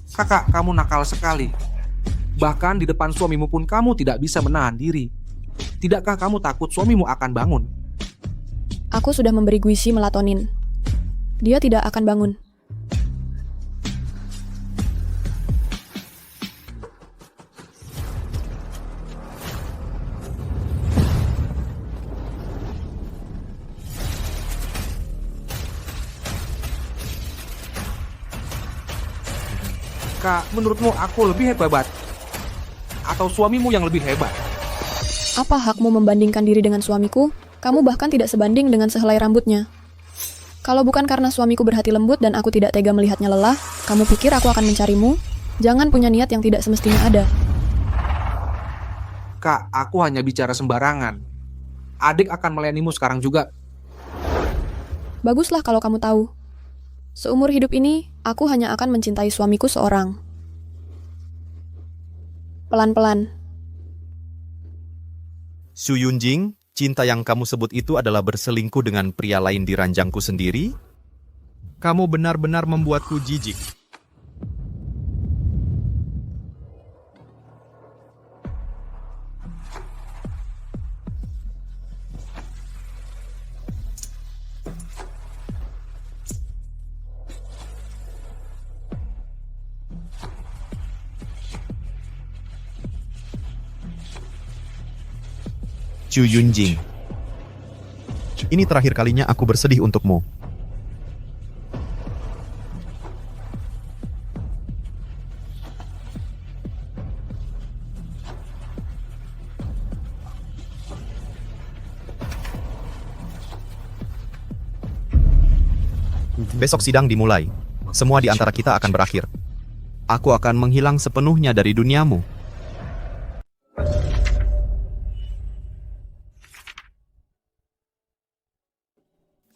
Kakak, kamu nakal sekali. Bahkan di depan suamimu pun kamu tidak bisa menahan diri. Tidakkah kamu takut suamimu akan bangun? Aku sudah memberi Guisi melatonin. Dia tidak akan bangun. Kak, menurutmu aku lebih hebat? Atau suamimu yang lebih hebat? Apa hakmu membandingkan diri dengan suamiku? Kamu bahkan tidak sebanding dengan sehelai rambutnya. Kalau bukan karena suamiku berhati lembut dan aku tidak tega melihatnya lelah, kamu pikir aku akan mencarimu? Jangan punya niat yang tidak semestinya ada. Kak, aku hanya bicara sembarangan. Adik akan melayanimu sekarang juga. Baguslah kalau kamu tahu. Seumur hidup ini, aku hanya akan mencintai suamiku seorang. Pelan-pelan. Su Yunjing, cinta yang kamu sebut itu adalah berselingkuh dengan pria lain di ranjangku sendiri? Kamu benar-benar membuatku jijik. Chu Yunjing, ini terakhir kalinya aku bersedih untukmu. Besok sidang dimulai. Semua di antara kita akan berakhir. Aku akan menghilang sepenuhnya dari duniamu.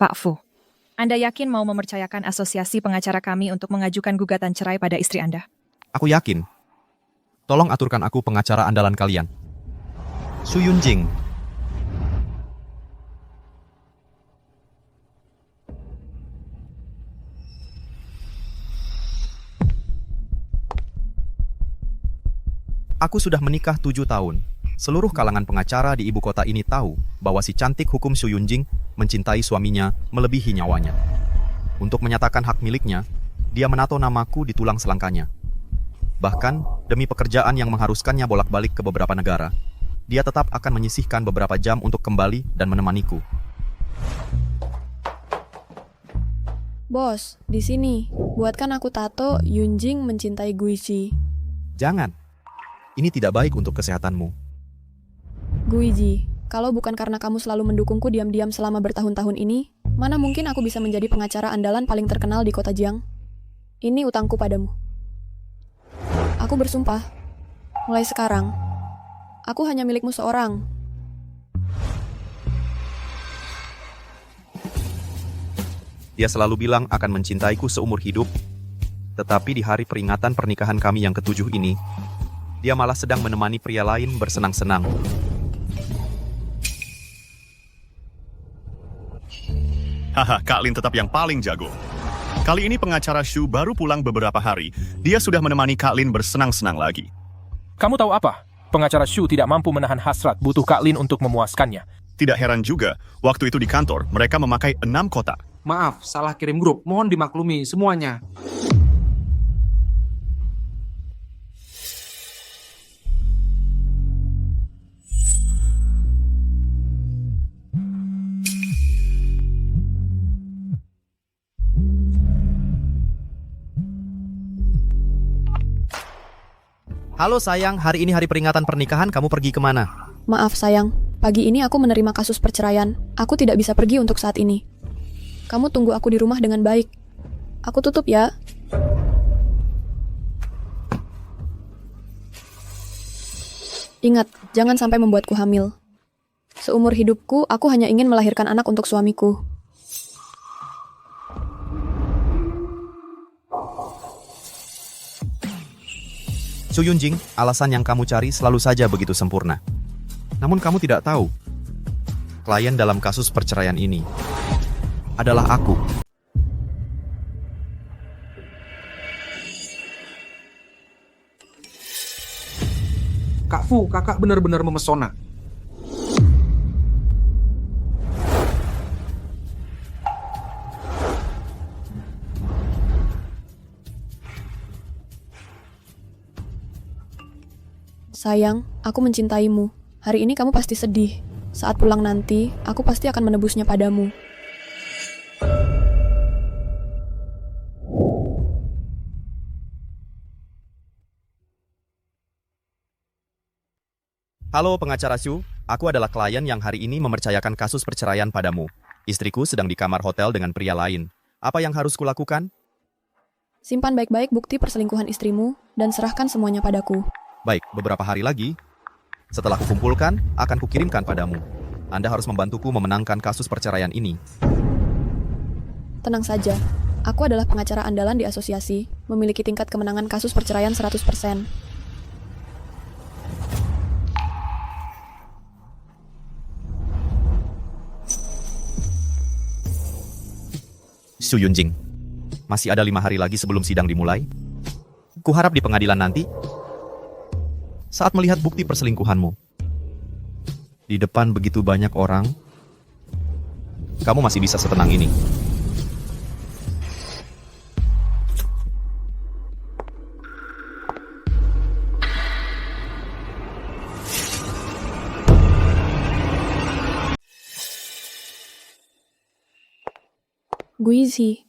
Pak Fu, Anda yakin mau mempercayakan asosiasi pengacara kami untuk mengajukan gugatan cerai pada istri Anda? Aku yakin. Tolong aturkan aku pengacara andalan kalian. Su Yunjing. Aku sudah menikah 7 tahun. Seluruh kalangan pengacara di ibu kota ini tahu bahwa si cantik hukum Su Yunjing mencintai suaminya melebihi nyawanya. Untuk menyatakan hak miliknya, dia menato namaku di tulang selangkanya. Bahkan, demi pekerjaan yang mengharuskannya bolak-balik ke beberapa negara, dia tetap akan menyisihkan beberapa jam untuk kembali dan menemaniku. Bos, di sini. Buatkan aku tato Yunjing mencintai Guizi. Jangan. Ini tidak baik untuk kesehatanmu. Guizi, kalau bukan karena kamu selalu mendukungku diam-diam selama bertahun-tahun ini, mana mungkin aku bisa menjadi pengacara andalan paling terkenal di kota Jiang? Ini utangku padamu. Aku bersumpah, mulai sekarang, aku hanya milikmu seorang. Dia selalu bilang akan mencintaiku seumur hidup, tetapi di hari peringatan pernikahan kami yang ke-7 ini, dia malah sedang menemani pria lain bersenang-senang. Haha, Kak Lin tetap yang paling jago. Kali ini pengacara Shu baru pulang beberapa hari. Dia sudah menemani Kak Lin bersenang-senang lagi. Kamu tahu apa? Pengacara Shu tidak mampu menahan hasrat butuh Kak Lin untuk memuaskannya. Tidak heran juga, waktu itu di kantor, mereka memakai 6 kotak. Maaf, salah kirim grup. Mohon dimaklumi semuanya. Halo sayang, hari ini hari peringatan pernikahan, kamu pergi kemana? Maaf sayang, pagi ini aku menerima kasus perceraian. Aku tidak bisa pergi untuk saat ini. Kamu tunggu aku di rumah dengan baik. Aku tutup ya. Ingat, jangan sampai membuatku hamil. Seumur hidupku, aku hanya ingin melahirkan anak untuk suamiku. Su Yunjing, alasan yang kamu cari selalu saja begitu sempurna. Namun kamu tidak tahu, klien dalam kasus perceraian ini adalah aku. Fu, kakak benar-benar memesona. Sayang, aku mencintaimu. Hari ini kamu pasti sedih. Saat pulang nanti, aku pasti akan menebusnya padamu. Halo pengacara Shu, aku adalah klien yang hari ini mempercayakan kasus perceraian padamu. Istriku sedang di kamar hotel dengan pria lain. Apa yang harus kulakukan? Simpan baik-baik bukti perselingkuhan istrimu dan serahkan semuanya padaku. Baik, beberapa hari lagi, setelah kukumpulkan, akan kukirimkan padamu. Anda harus membantuku memenangkan kasus perceraian ini. Tenang saja, aku adalah pengacara andalan di asosiasi, memiliki tingkat kemenangan kasus perceraian 100%. Su Yunjing, masih ada 5 hari lagi sebelum sidang dimulai. Kuharap di pengadilan nanti, saat melihat bukti perselingkuhanmu, di depan begitu banyak orang, kamu masih bisa setenang ini. Guizi,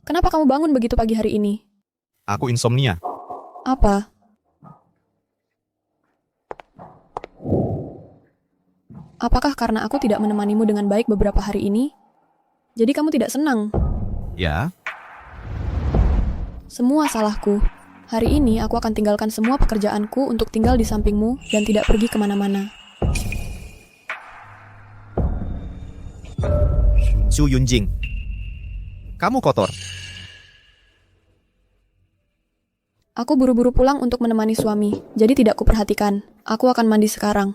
kenapa kamu bangun begitu pagi hari ini? Aku insomnia. Apa? Apakah karena aku tidak menemanimu dengan baik beberapa hari ini? Jadi kamu tidak senang? Ya, Semua salahku. Hari ini aku akan tinggalkan semua pekerjaanku untuk tinggal di sampingmu dan tidak pergi kemana-mana. Su Yunjing, kamu kotor. Aku buru-buru pulang untuk menemani suami, jadi tidak kuperhatikan. Aku akan mandi sekarang.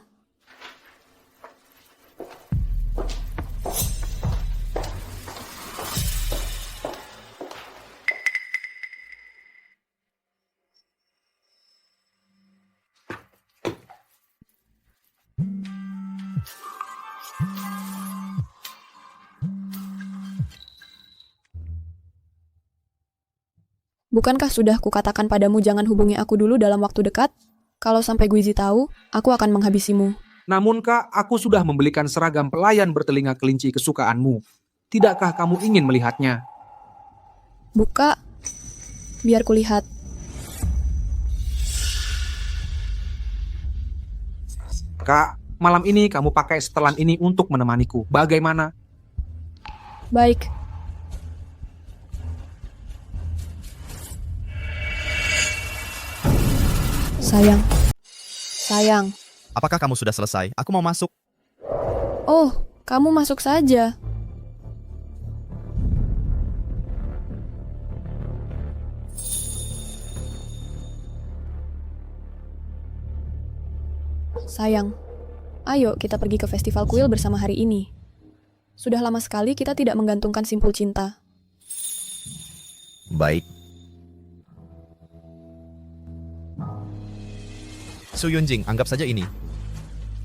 Bukankah sudah kukatakan padamu jangan hubungi aku dulu dalam waktu dekat? Kalau sampai Guizi tahu, aku akan menghabisimu. Namun kak, aku sudah membelikan seragam pelayan bertelinga kelinci kesukaanmu. Tidakkah kamu ingin melihatnya? Buka, biar kulihat. Kak, malam ini kamu pakai setelan ini untuk menemaniku. Bagaimana? Baik. Sayang. Apakah kamu sudah selesai? Aku mau masuk. Oh, kamu masuk saja. Sayang, ayo kita pergi ke festival kuil bersama hari ini. Sudah lama sekali kita tidak menggantungkan simpul cinta. Baik. Su Yunjing, anggap saja ini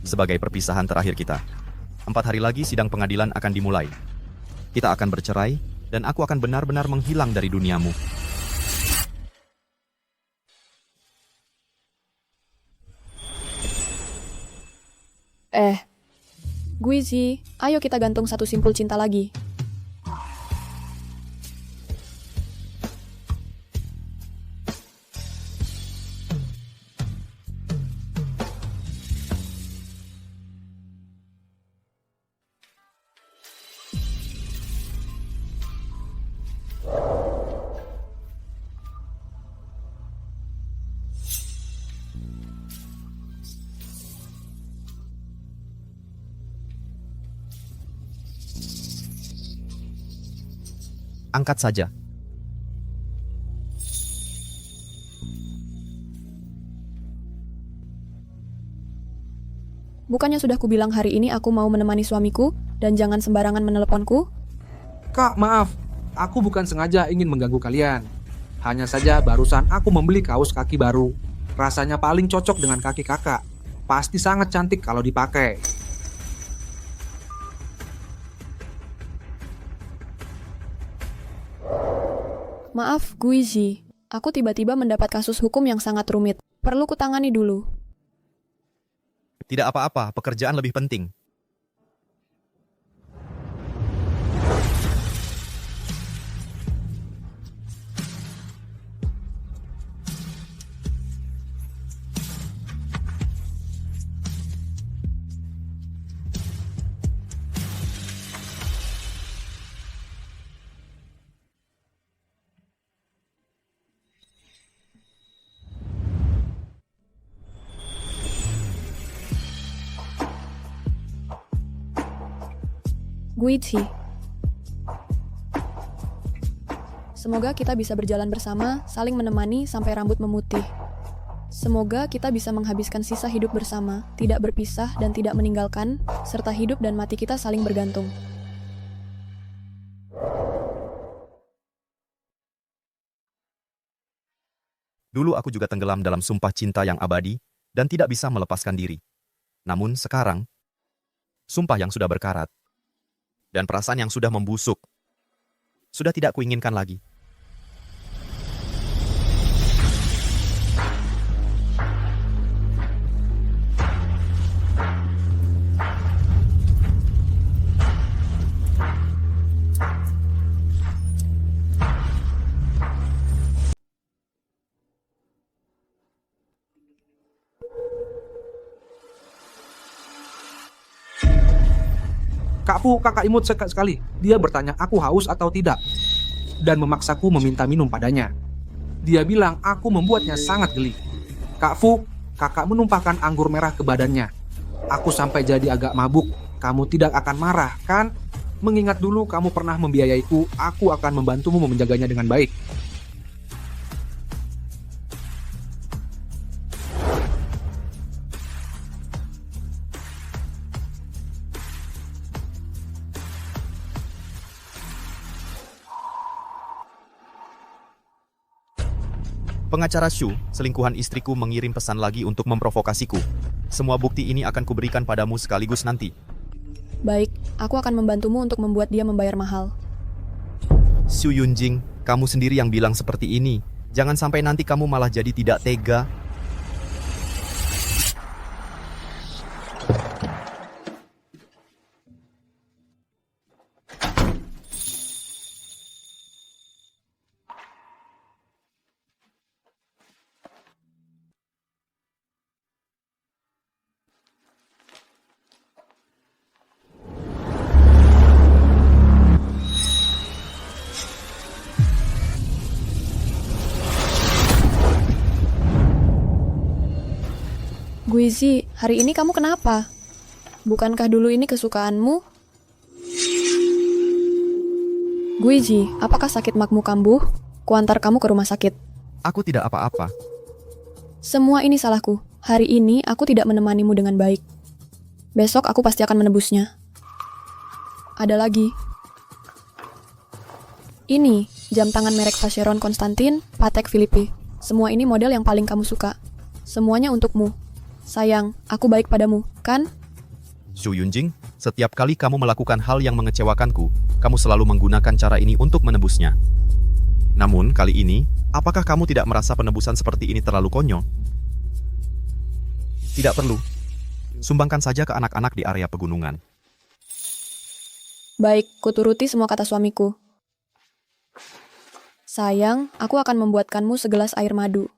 sebagai perpisahan terakhir kita. 4 hari lagi sidang pengadilan akan dimulai. Kita akan bercerai, dan aku akan benar-benar menghilang dari duniamu. Guizi, ayo kita gantung satu simpul cinta lagi. Angkat saja. Bukannya sudah kubilang hari ini aku mau menemani suamiku dan jangan sembarangan meneleponku? Kak, maaf. Aku bukan sengaja ingin mengganggu kalian. Hanya saja barusan aku membeli kaos kaki baru. Rasanya paling cocok dengan kaki kakak. Pasti sangat cantik kalau dipakai. Maaf, Guizi. Aku tiba-tiba mendapat kasus hukum yang sangat rumit. Perlu kutangani dulu. Tidak apa-apa, pekerjaan lebih penting. Guizi. Semoga kita bisa berjalan bersama, saling menemani sampai rambut memutih. Semoga kita bisa menghabiskan sisa hidup bersama, tidak berpisah dan tidak meninggalkan, serta hidup dan mati kita saling bergantung. Dulu aku juga tenggelam dalam sumpah cinta yang abadi dan tidak bisa melepaskan diri. Namun sekarang, sumpah yang sudah berkarat dan perasaan yang sudah membusuk sudah tidak kuinginkan lagi. Kak Fu, kakak imut sekali. Dia bertanya aku haus atau tidak, dan memaksaku meminta minum padanya. Dia bilang aku membuatnya sangat geli. Kak Fu, kakak menumpahkan anggur merah ke badannya. Aku sampai jadi agak mabuk. Kamu tidak akan marah, kan? Mengingat dulu kamu pernah membiayaiku, aku akan membantumu menjaganya dengan baik. Pengacara Shu, selingkuhan istriku, mengirim pesan lagi untuk memprovokasiku. Semua bukti ini akan kuberikan padamu sekaligus nanti. Baik, aku akan membantumu untuk membuat dia membayar mahal. Xu Yunjing, kamu sendiri yang bilang seperti ini. Jangan sampai nanti kamu malah jadi tidak tega. Guizi, hari ini kamu kenapa? Bukankah dulu ini kesukaanmu? Guizi, apakah sakit makmu kambuh? Kuantar kamu ke rumah sakit. Aku tidak apa-apa. Semua ini salahku. Hari ini aku tidak menemanimu dengan baik. Besok aku pasti akan menebusnya. Ada lagi. Ini, jam tangan merek Vacheron Constantin, Patek Philippe. Semua ini model yang paling kamu suka. Semuanya untukmu. Sayang, aku baik padamu, kan? Xu Yunjing, setiap kali kamu melakukan hal yang mengecewakanku, kamu selalu menggunakan cara ini untuk menebusnya. Namun, kali ini, apakah kamu tidak merasa penebusan seperti ini terlalu konyol? Tidak perlu. Sumbangkan saja ke anak-anak di area pegunungan. Baik, kuturuti semua kata suamiku. Sayang, aku akan membuatkanmu segelas air madu.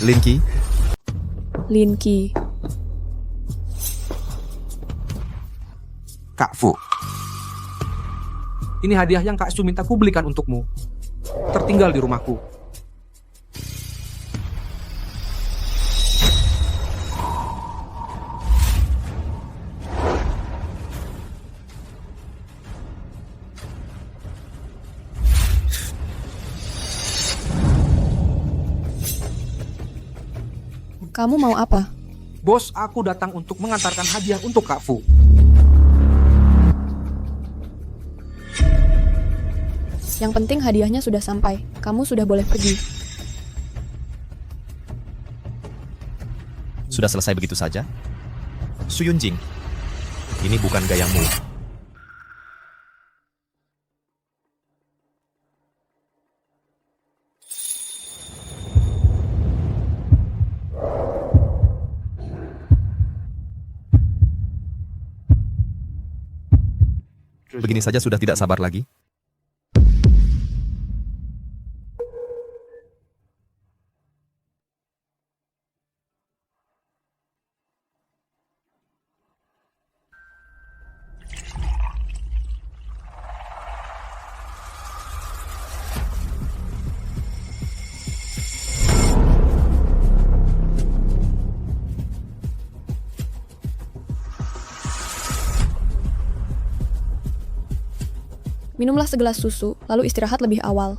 Linky, Linky. Kak Fu, ini hadiah yang Kak Su minta ku belikan untukmu. Tertinggal di rumahku. Kamu mau apa? Bos, aku datang untuk mengantarkan hadiah untuk Kak Fu. Yang penting hadiahnya sudah sampai. Kamu sudah boleh pergi. Sudah selesai begitu saja? Su Yunjing, ini bukan gayamu. Begini saja sudah tidak sabar lagi? Minumlah segelas susu, lalu istirahat lebih awal.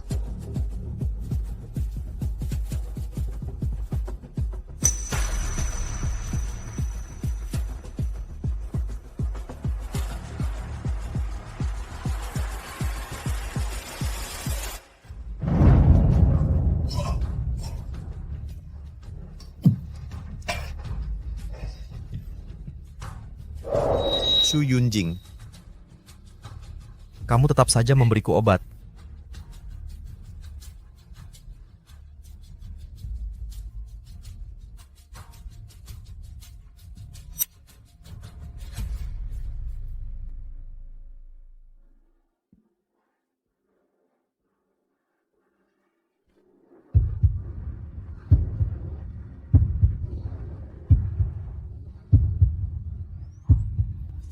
Su Yunjing, kamu tetap saja memberiku obat.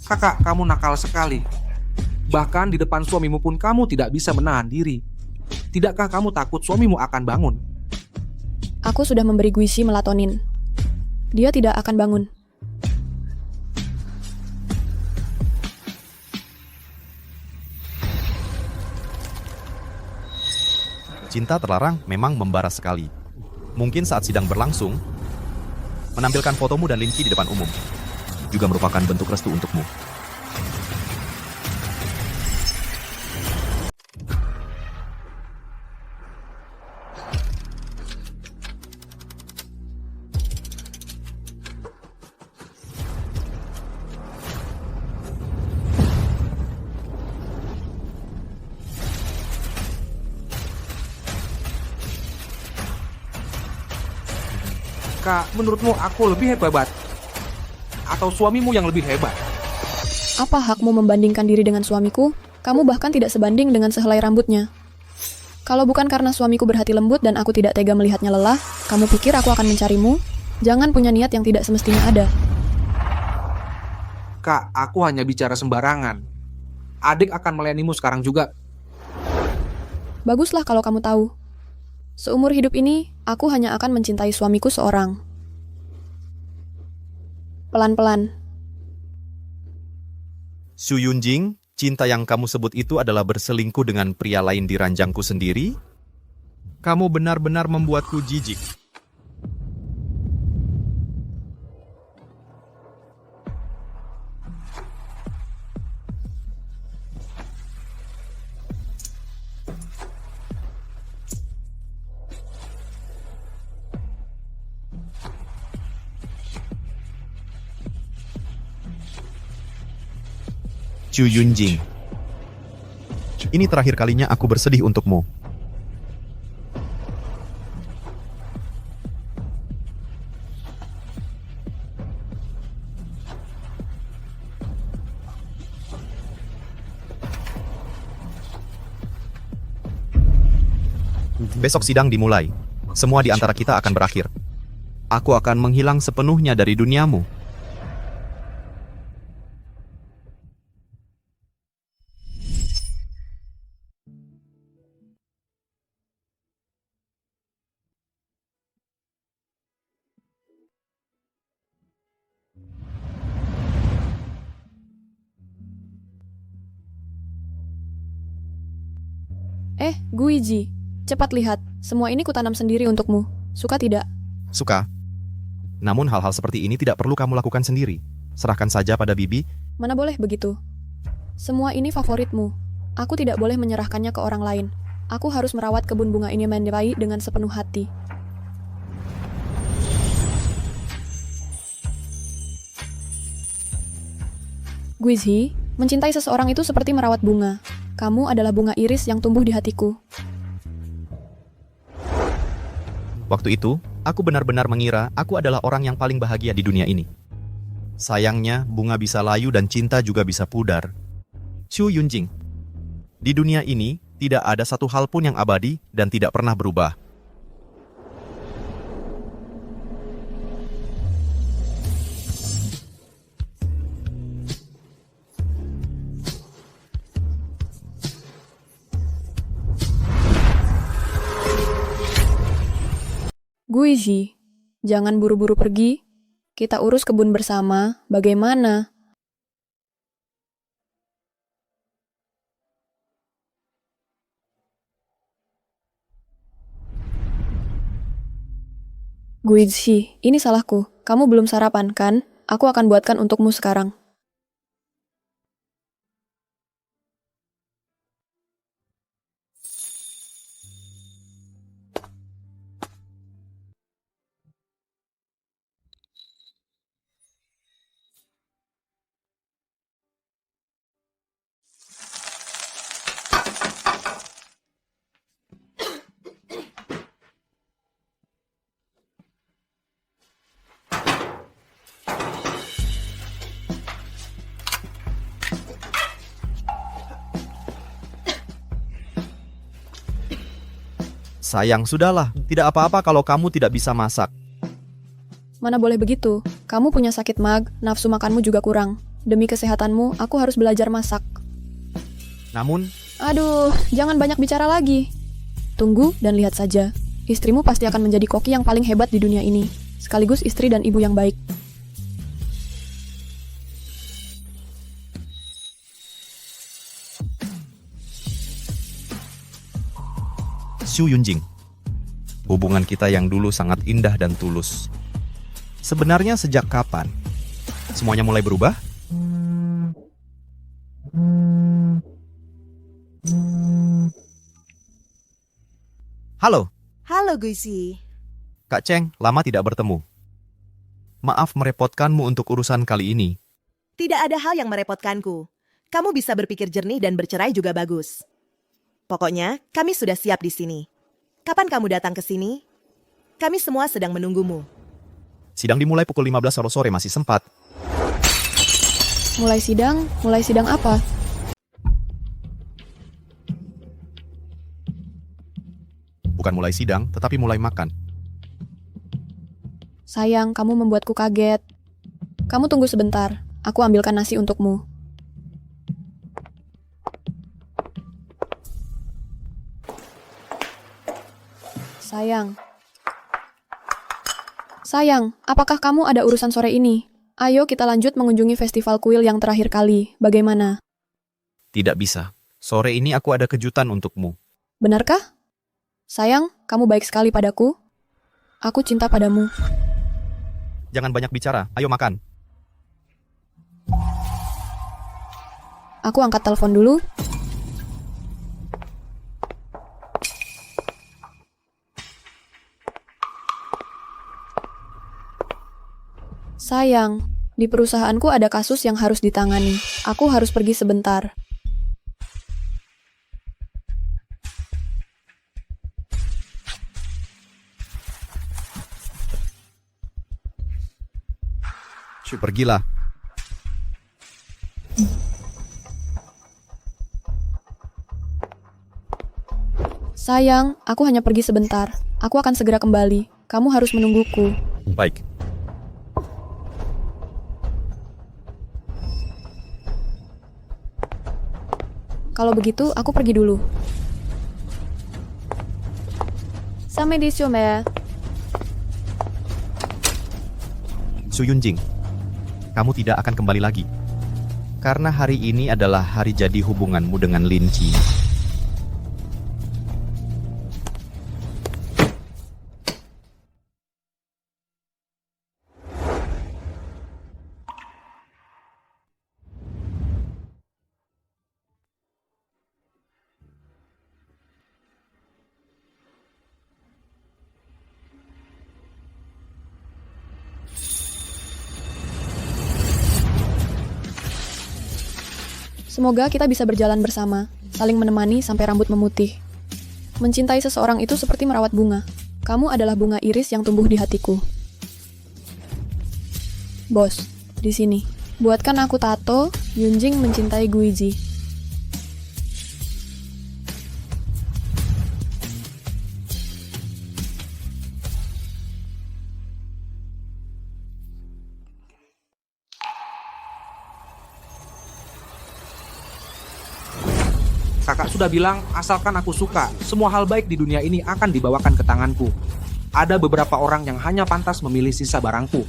Kakak, kamu nakal sekali. Bahkan di depan suamimu pun kamu tidak bisa menahan diri. Tidakkah kamu takut suamimu akan bangun? Aku sudah memberi Guishi melatonin. Dia tidak akan bangun. Cinta terlarang memang membara sekali. Mungkin saat sidang berlangsung, menampilkan fotomu dan Linki di depan umum juga merupakan bentuk restu untukmu. Kak, menurutmu aku lebih hebat? Atau suamimu yang lebih hebat? Apa hakmu membandingkan diri dengan suamiku? Kamu bahkan tidak sebanding dengan sehelai rambutnya. Kalau bukan karena suamiku berhati lembut dan aku tidak tega melihatnya lelah, kamu pikir aku akan mencarimu? Jangan punya niat yang tidak semestinya ada. Kak, aku hanya bicara sembarangan. Adik akan melayanimu sekarang juga. Baguslah kalau kamu tahu. Seumur hidup ini, aku hanya akan mencintai suamiku seorang. Pelan-pelan. Su Yunjing, cinta yang kamu sebut itu adalah berselingkuh dengan pria lain di ranjangku sendiri? Kamu benar-benar membuatku jijik. Chu Yunjing, ini terakhir kalinya aku bersedih untukmu. Besok sidang dimulai. Semua di antara kita akan berakhir. Aku akan menghilang sepenuhnya dari duniamu. Guiji, cepat lihat. Semua ini kutanam sendiri untukmu. Suka tidak? Suka. Namun hal-hal seperti ini tidak perlu kamu lakukan sendiri. Serahkan saja pada Bibi. Mana boleh begitu. Semua ini favoritmu. Aku tidak boleh menyerahkannya ke orang lain. Aku harus merawat kebun bunga ini mandiri dengan sepenuh hati. Guizhi, mencintai seseorang itu seperti merawat bunga. Kamu adalah bunga iris yang tumbuh di hatiku. Waktu itu, aku benar-benar mengira aku adalah orang yang paling bahagia di dunia ini. Sayangnya, bunga bisa layu dan cinta juga bisa pudar. Xu Yunjing. Di dunia ini, tidak ada satu hal pun yang abadi dan tidak pernah berubah. Guizhi, jangan buru-buru pergi. Kita urus kebun bersama, bagaimana? Guizhi, ini salahku. Kamu belum sarapan, kan? Aku akan buatkan untukmu sekarang. Sayang, sudahlah. Tidak apa-apa kalau kamu tidak bisa masak. Mana boleh begitu. Kamu punya sakit mag, nafsu makanmu juga kurang. Demi kesehatanmu, aku harus belajar masak. Namun, Aduh, jangan banyak bicara lagi. Tunggu dan lihat saja. Istrimu pasti akan menjadi koki yang paling hebat di dunia ini. Sekaligus istri dan ibu yang baik. Xu Yunjing. Hubungan kita yang dulu sangat indah dan tulus. Sebenarnya sejak kapan semuanya mulai berubah? Halo, Halo Guisi. Kak Cheng, lama tidak bertemu. Maaf merepotkanmu untuk urusan kali ini. Tidak ada hal yang merepotkanku. Kamu bisa berpikir jernih dan bercerai juga bagus. Pokoknya, kami sudah siap di sini. Kapan kamu datang ke sini? Kami semua sedang menunggumu. Sidang dimulai pukul 15 sore masih sempat. Mulai sidang apa? Bukan mulai sidang, tetapi mulai makan. Sayang, kamu membuatku kaget. Kamu tunggu sebentar, aku ambilkan nasi untukmu. Sayang, apakah kamu ada urusan sore ini? Ayo kita lanjut mengunjungi festival kuil yang terakhir kali. Bagaimana? Tidak bisa. Sore ini aku ada kejutan untukmu. Benarkah? Sayang, kamu baik sekali padaku. Aku cinta padamu. Jangan banyak bicara, ayo makan. Aku angkat telepon dulu. Sayang, di perusahaanku ada kasus yang harus ditangani. Aku harus pergi sebentar. Pergilah. Sayang, aku hanya pergi sebentar. Aku akan segera kembali. Kamu harus menungguku. Baik. Kalau begitu, aku pergi dulu. Sampai di Xiaomei. Xu Yunjing, kamu tidak akan kembali lagi. Karena hari ini adalah hari jadi hubunganmu dengan Lin Qi. Semoga kita bisa berjalan bersama, saling menemani sampai rambut memutih. Mencintai seseorang itu seperti merawat bunga. Kamu adalah bunga iris yang tumbuh di hatiku. Bos, di sini. Buatkan aku tato, Yunjing mencintai Guiji. Kakak sudah bilang, asalkan aku suka, semua hal baik di dunia ini akan dibawakan ke tanganku. Ada beberapa orang yang hanya pantas memilih sisa barangku.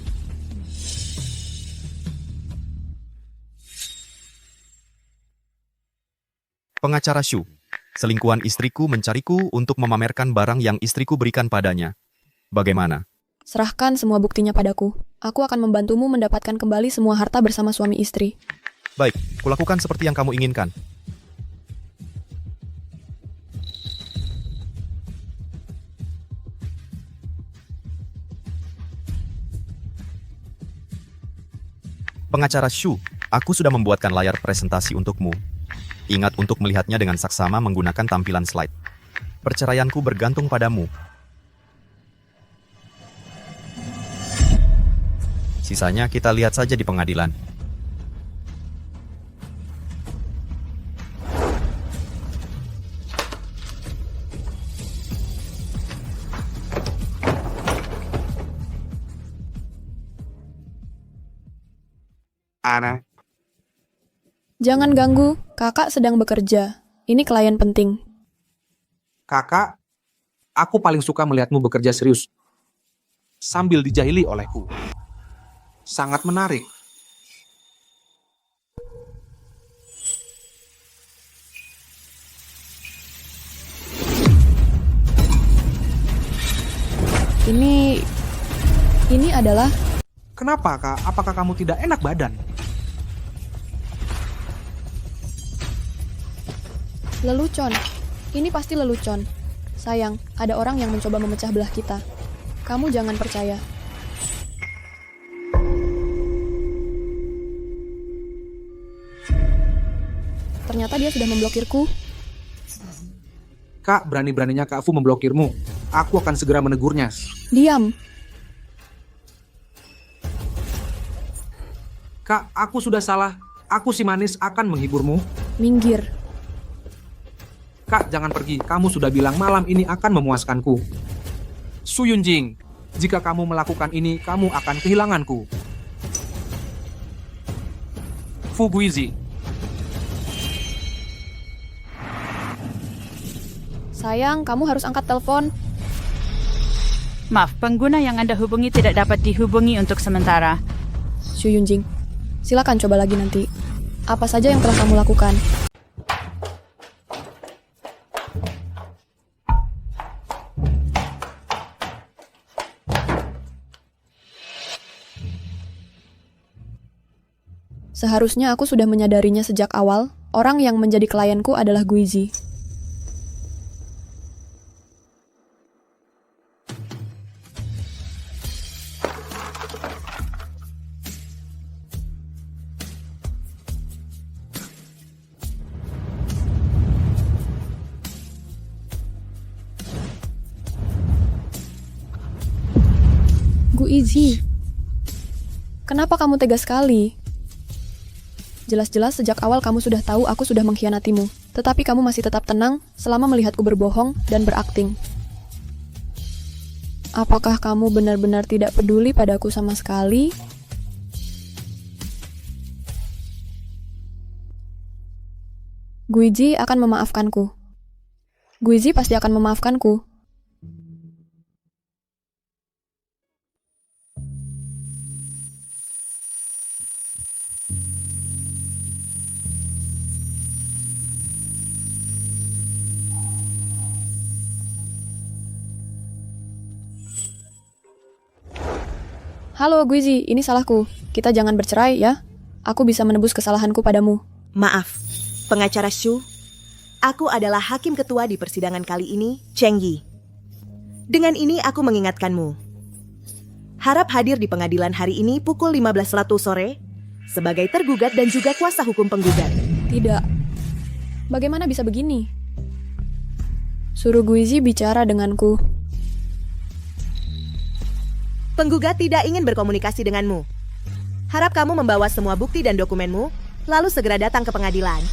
Pengacara Shu. Selingkuhan istriku mencariku untuk memamerkan barang yang istriku berikan padanya. Bagaimana? Serahkan semua buktinya padaku. Aku akan membantumu mendapatkan kembali semua harta bersama suami istri. Baik, kulakukan seperti yang kamu inginkan. Pengacara Shu, aku sudah membuatkan layar presentasi untukmu. Ingat untuk melihatnya dengan saksama menggunakan tampilan slide. Perceraianku bergantung padamu. Sisanya kita lihat saja di pengadilan. Ana, Jangan ganggu, kakak sedang bekerja. Ini klien penting. kakak, aku paling suka melihatmu bekerja serius. Sambil dijahili olehku. Sangat menarik. Ini adalah... Kenapa, Kak? Apakah kamu tidak enak badan? Lelucon. Ini pasti lelucon. Sayang, ada orang yang mencoba memecah belah kita. Kamu jangan percaya. Ternyata dia sudah memblokirku. Kak, berani-beraninya Kak Fu memblokirmu. Aku akan segera menegurnya. Diam. Kak, aku sudah salah. Aku si manis akan menghiburmu. Minggir. Kak, jangan pergi. Kamu sudah bilang malam ini akan memuaskanku. Su Yunjing, jika kamu melakukan ini, kamu akan kehilanganku. Fu Guizi. Sayang, kamu harus angkat telepon. Maaf, pengguna yang Anda hubungi tidak dapat dihubungi untuk sementara. Su Yunjing, silakan coba lagi nanti. Apa saja yang telah kamu lakukan? Seharusnya aku sudah menyadarinya sejak awal, orang yang menjadi klienku adalah Guizi. Guizi, kenapa kamu tega sekali? Jelas-jelas sejak awal kamu sudah tahu aku sudah mengkhianatimu, tetapi kamu masih tetap tenang selama melihatku berbohong dan berakting. Apakah kamu benar-benar tidak peduli padaku sama sekali? Guizi akan memaafkanku. Guizi pasti akan memaafkanku. Halo Guizi, ini salahku. Kita jangan bercerai ya. Aku bisa menebus kesalahanku padamu. Maaf, pengacara Shu. Aku adalah hakim ketua di persidangan kali ini, Cheng Yi. Dengan ini aku mengingatkanmu. Harap hadir di pengadilan hari ini pukul 15 waktu sore sebagai tergugat dan juga kuasa hukum penggugat. Tidak. Bagaimana bisa begini? Suruh Guizi bicara denganku. Penggugat tidak ingin berkomunikasi denganmu. Harap kamu membawa semua bukti dan dokumenmu, lalu segera datang ke pengadilan.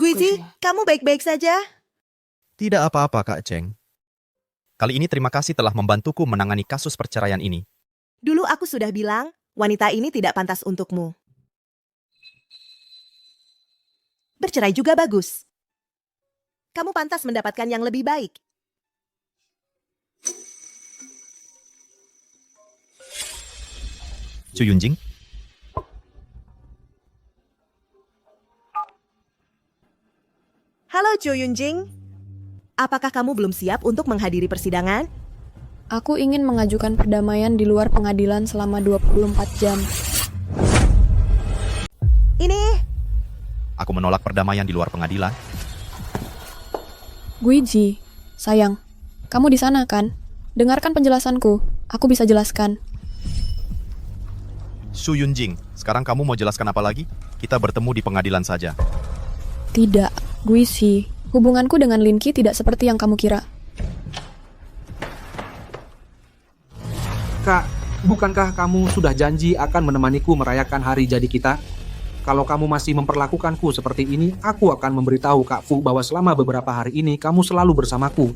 Guizi, kamu baik-baik saja? Tidak apa-apa, Kak Cheng. Kali ini terima kasih telah membantuku menangani kasus perceraian ini. Dulu aku sudah bilang, wanita ini tidak pantas untukmu. Bercerai juga bagus. Kamu pantas mendapatkan yang lebih baik. Su Yunjing, Halo Cho Yunjing. Apakah kamu belum siap untuk menghadiri persidangan? Aku ingin mengajukan perdamaian di luar pengadilan selama 24 jam. Ini, aku menolak perdamaian di luar pengadilan. Guizi, sayang, kamu di sana kan? Dengarkan penjelasanku, aku bisa jelaskan. Su Yunjing, sekarang kamu mau jelaskan apa lagi? Kita bertemu di pengadilan saja. Tidak, Guizi, hubunganku dengan Linki tidak seperti yang kamu kira. Kak, bukankah kamu sudah janji akan menemaniku merayakan hari jadi kita? Kalau kamu masih memperlakukanku seperti ini, aku akan memberitahu Kak Fu bahwa selama beberapa hari ini kamu selalu bersamaku.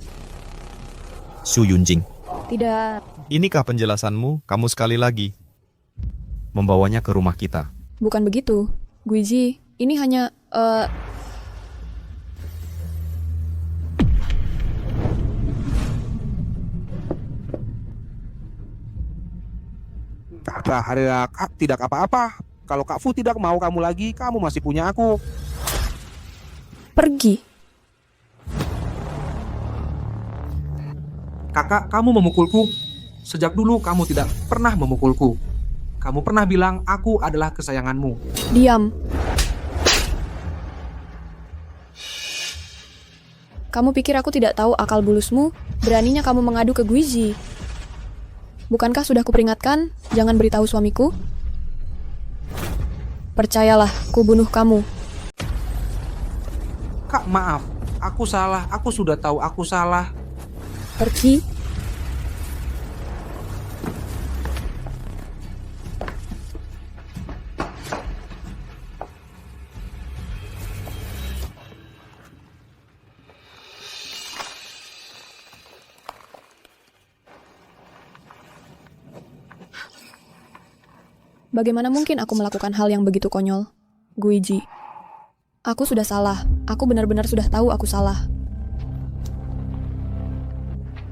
Su Yunjing, Tidak, inikah penjelasanmu? Kamu sekali lagi membawanya ke rumah kita. bukan begitu. Guizi, ini hanya, Tidak apa-apa. Kalau Kak Fu tidak mau kamu lagi, kamu masih punya aku. pergi. Kakak, kamu memukulku. Sejak dulu kamu tidak pernah memukulku. Kamu pernah bilang aku adalah kesayanganmu. Diam. Kamu pikir aku tidak tahu akal bulusmu? Beraninya kamu mengadu ke Guizi. Bukankah sudah kuperingatkan, jangan beritahu suamiku? Percayalah, ku bunuh kamu. Kak, maaf. Aku salah. Aku sudah tahu aku salah. Pergi. Bagaimana mungkin aku melakukan hal yang begitu konyol? Guizi. Aku sudah salah. Aku benar-benar sudah tahu aku salah.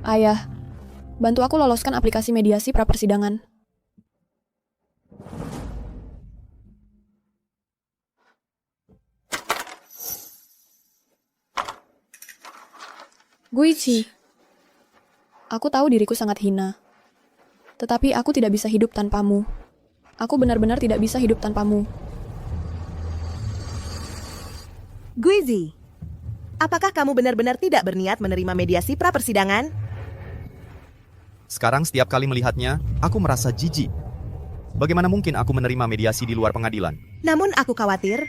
Ayah, bantu aku loloskan aplikasi mediasi pra-persidangan. Guizi. Aku tahu diriku sangat hina. Tetapi aku tidak bisa hidup tanpamu. Aku benar-benar tidak bisa hidup tanpamu. Guizi, apakah kamu benar-benar tidak berniat menerima mediasi pra-persidangan? Sekarang setiap kali melihatnya, aku merasa jijik. Bagaimana mungkin aku menerima mediasi di luar pengadilan? Namun aku khawatir.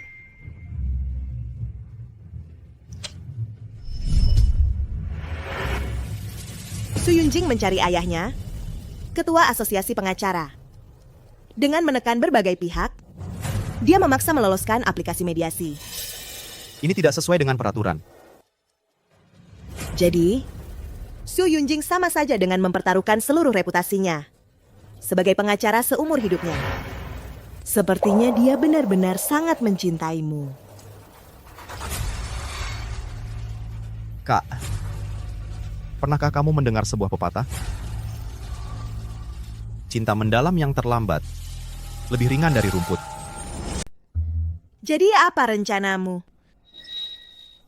Su Yunjing mencari ayahnya, ketua asosiasi pengacara. Dengan menekan berbagai pihak, dia memaksa meloloskan aplikasi mediasi. Ini tidak sesuai dengan peraturan. Jadi, Su Yunjing sama saja dengan mempertaruhkan seluruh reputasinya sebagai pengacara seumur hidupnya. Sepertinya dia benar-benar sangat mencintaimu. Kak, pernahkah kamu mendengar sebuah pepatah? Cinta mendalam yang terlambat lebih ringan dari rumput. Jadi apa rencanamu?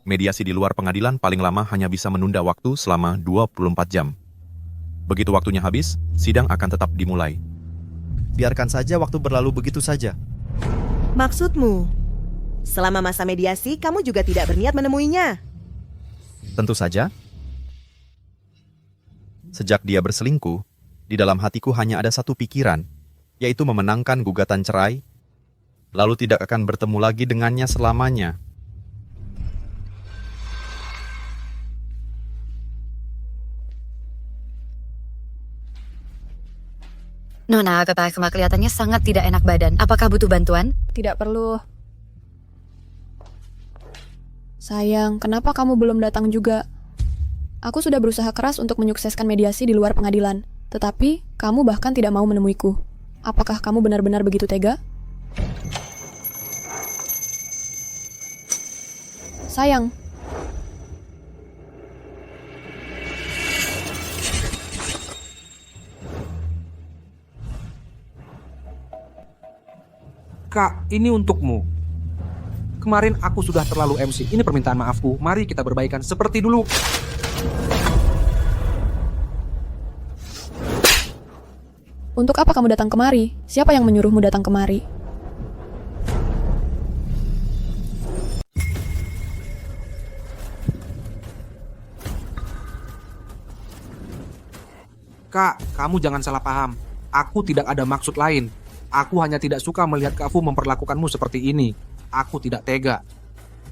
Mediasi di luar pengadilan paling lama hanya bisa menunda waktu selama 24 jam. Begitu waktunya habis, sidang akan tetap dimulai. Biarkan saja waktu berlalu begitu saja. Maksudmu, Selama masa mediasi, kamu juga tidak berniat menemuinya. Tentu saja. Sejak dia berselingkuh, di dalam hatiku hanya ada satu pikiran, yaitu memenangkan gugatan cerai, lalu tidak akan bertemu lagi dengannya selamanya. Nona, Papa Akmal kelihatannya sangat tidak enak badan. Apakah butuh bantuan? Tidak perlu. Sayang, kenapa kamu belum datang juga? Aku sudah berusaha keras untuk menyukseskan mediasi di luar pengadilan, tetapi kamu bahkan tidak mau menemuiku. Apakah kamu benar-benar begitu tega? Sayang, Kak, ini untukmu. Kemarin aku sudah terlalu MC. Ini permintaan maafku. Mari kita berbaikan seperti dulu. untuk apa kamu datang kemari? Siapa yang menyuruhmu datang kemari? Kak, kamu jangan salah paham. Aku tidak ada maksud lain. Aku hanya tidak suka melihat Kak Fu memperlakukanmu seperti ini. Aku tidak tega.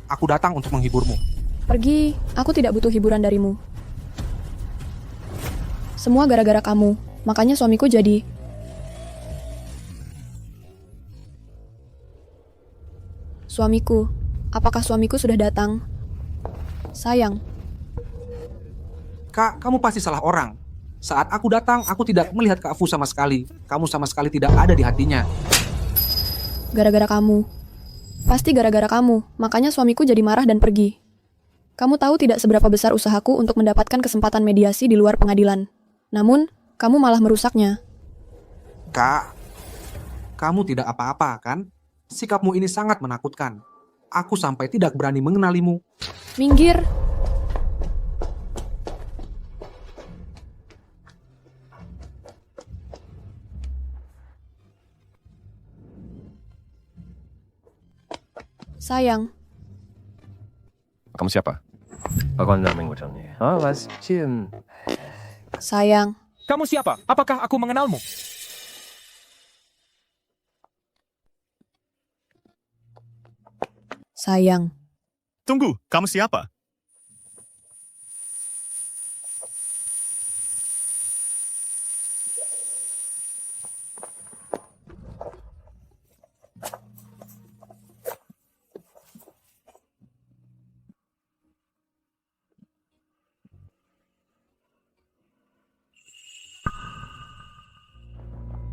Aku datang untuk menghiburmu. Pergi, aku tidak butuh hiburan darimu. Semua gara-gara kamu, makanya suamiku jadi... Suamiku, apakah suamiku sudah datang? Sayang, Kak, kamu pasti salah orang. Saat aku datang, aku tidak melihat Kak Fu sama sekali. Kamu sama sekali tidak ada di hatinya. gara-gara kamu. Pasti gara-gara kamu, makanya suamiku jadi marah dan pergi. Kamu tahu tidak seberapa besar usahaku untuk mendapatkan kesempatan mediasi di luar pengadilan. Namun, kamu malah merusaknya. Kak, kamu tidak apa-apa kan? Sikapmu ini sangat menakutkan. Aku sampai tidak berani mengenalimu. Minggir! Sayang, Kamu siapa? sayang, Kamu siapa? Apakah aku mengenalmu? sayang. Tunggu, kamu siapa?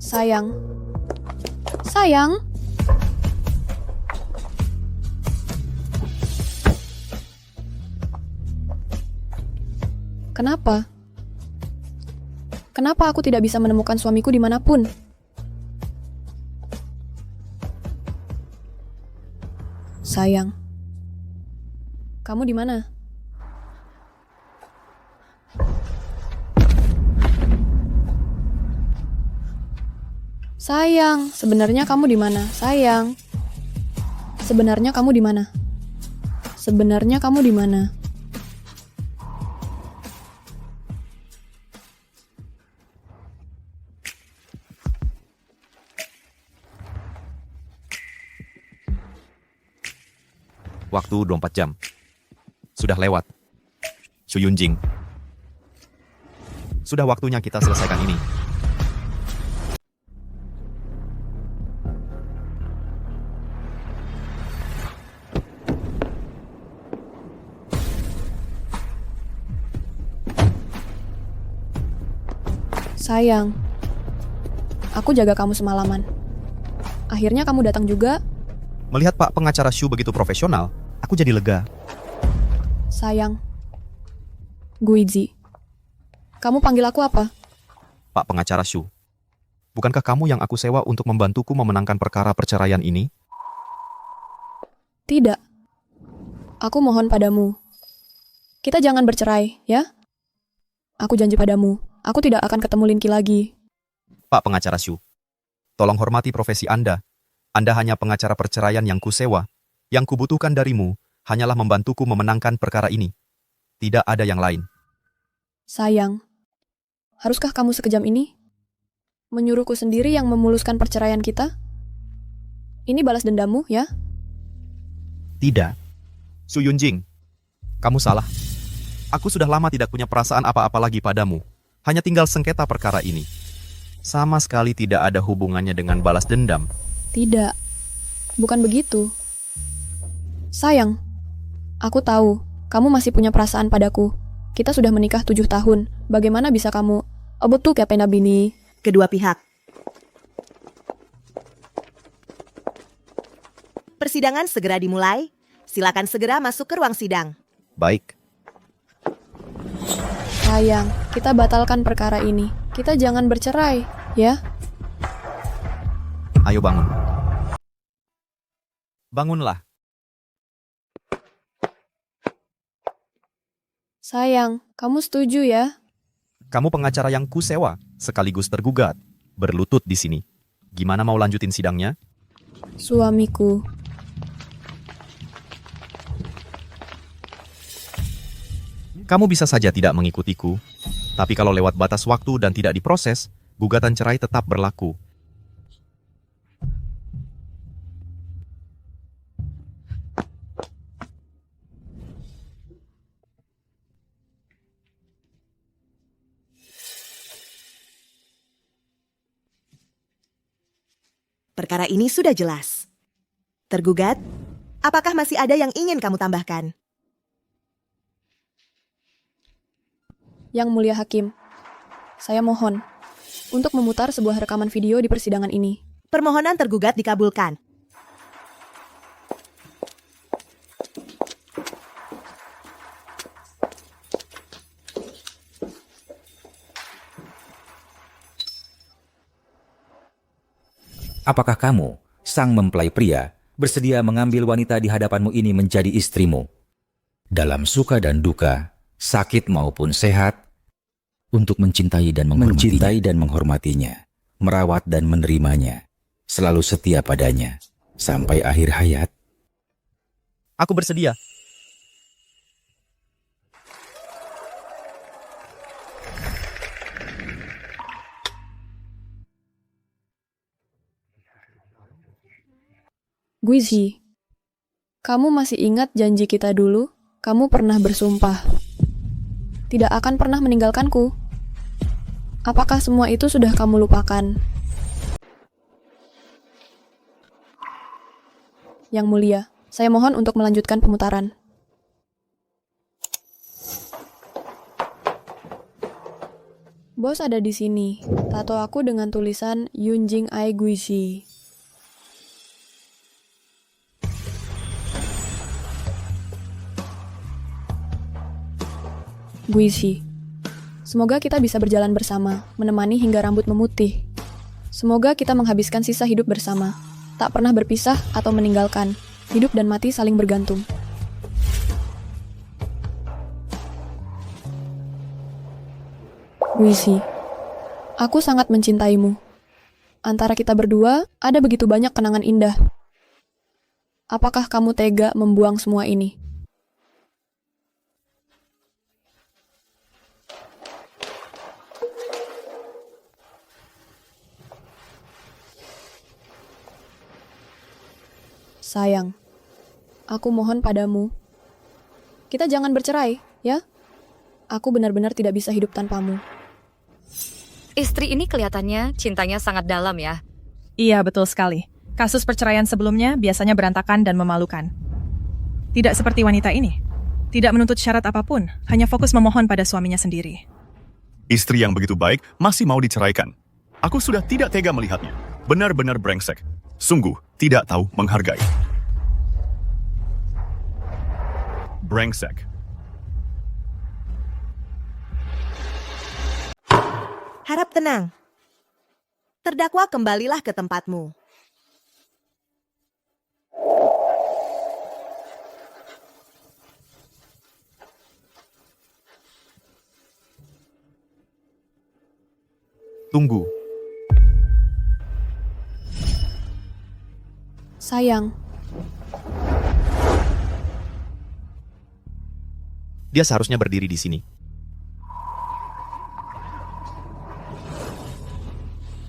Sayang. Sayang. Kenapa? Kenapa aku tidak bisa menemukan suamiku dimanapun? Sayang. Kamu di mana? Sayang, sebenarnya kamu di mana? Sayang. Sebenarnya kamu di mana? Sebenarnya kamu di mana? Waktu 24 jam. Sudah lewat. Su Yunjing. Sudah waktunya kita selesaikan ini. Sayang. Aku jaga kamu semalaman. Akhirnya kamu datang juga. Melihat Pak pengacara Shu begitu profesional, aku jadi lega. Sayang. Guizi. Kamu panggil aku apa? Pak pengacara Shu, bukankah kamu yang aku sewa untuk membantuku memenangkan perkara perceraian ini? Tidak. Aku mohon padamu. Kita jangan bercerai, ya? Aku janji padamu, aku tidak akan ketemu Linki lagi. Pak pengacara Shu, tolong hormati profesi Anda. Anda hanya pengacara perceraian yang kusewa. Yang kubutuhkan darimu hanyalah membantuku memenangkan perkara ini. Tidak ada yang lain. Sayang, haruskah kamu sekejam ini? Menyuruhku sendiri yang memuluskan perceraian kita? Ini balas dendammu, ya? Tidak. Su Yunjing, kamu salah. Aku sudah lama tidak punya perasaan apa-apa lagi padamu. Hanya tinggal sengketa perkara ini. Sama sekali tidak ada hubungannya dengan balas dendam. Tidak, bukan begitu. Sayang, aku tahu kamu masih punya perasaan padaku. Kita sudah menikah 7 tahun. Bagaimana bisa kamu... betul ya Penabini? Kedua pihak. Persidangan segera dimulai. Silakan segera masuk ke ruang sidang. Baik. Sayang, kita batalkan perkara ini. Kita jangan bercerai, ya? Ayo bangun. Bangunlah. Sayang, kamu setuju ya? Kamu pengacara yang kusewa, sekaligus tergugat. Berlutut di sini. Gimana mau lanjutin sidangnya? Suamiku. Kamu bisa saja tidak mengikutiku. Tapi kalau lewat batas waktu dan tidak diproses, gugatan cerai tetap berlaku. Perkara ini sudah jelas. Tergugat, apakah masih ada yang ingin kamu tambahkan? Yang Mulia Hakim, saya mohon untuk memutar sebuah rekaman video di persidangan ini. Permohonan tergugat dikabulkan. Apakah kamu, sang mempelai pria, bersedia mengambil wanita di hadapanmu ini menjadi istrimu? Dalam suka dan duka, sakit maupun sehat, untuk mencintai dan menghormatinya, merawat dan menerimanya, selalu setia padanya, sampai akhir hayat. Aku bersedia. Guizi, kamu masih ingat janji kita dulu? Kamu pernah bersumpah tidak akan pernah meninggalkanku. Apakah semua itu sudah kamu lupakan? Yang Mulia, saya mohon untuk melanjutkan pemutaran. Bos ada di sini. Tato aku dengan tulisan Yunjing Ai Guizi. Guizi, semoga kita bisa berjalan bersama, menemani hingga rambut memutih. Semoga kita menghabiskan sisa hidup bersama, tak pernah berpisah atau meninggalkan, hidup dan mati saling bergantung. Guizi, aku sangat mencintaimu. Antara kita berdua, ada begitu banyak kenangan indah. Apakah kamu tega membuang semua ini? Sayang, aku mohon padamu. Kita jangan bercerai, ya? Aku benar-benar tidak bisa hidup tanpamu. Istri ini kelihatannya cintanya sangat dalam ya. Iya, betul sekali. Kasus perceraian sebelumnya biasanya berantakan dan memalukan. Tidak seperti wanita ini. Tidak menuntut syarat apapun, hanya fokus memohon pada suaminya sendiri. Istri yang begitu baik masih mau diceraikan. Aku sudah tidak tega melihatnya. Benar-benar brengsek. Sungguh tidak tahu menghargai. Brengsek. Harap tenang. Terdakwa kembalilah ke tempatmu. Tunggu. Sayang, Dia seharusnya berdiri di sini.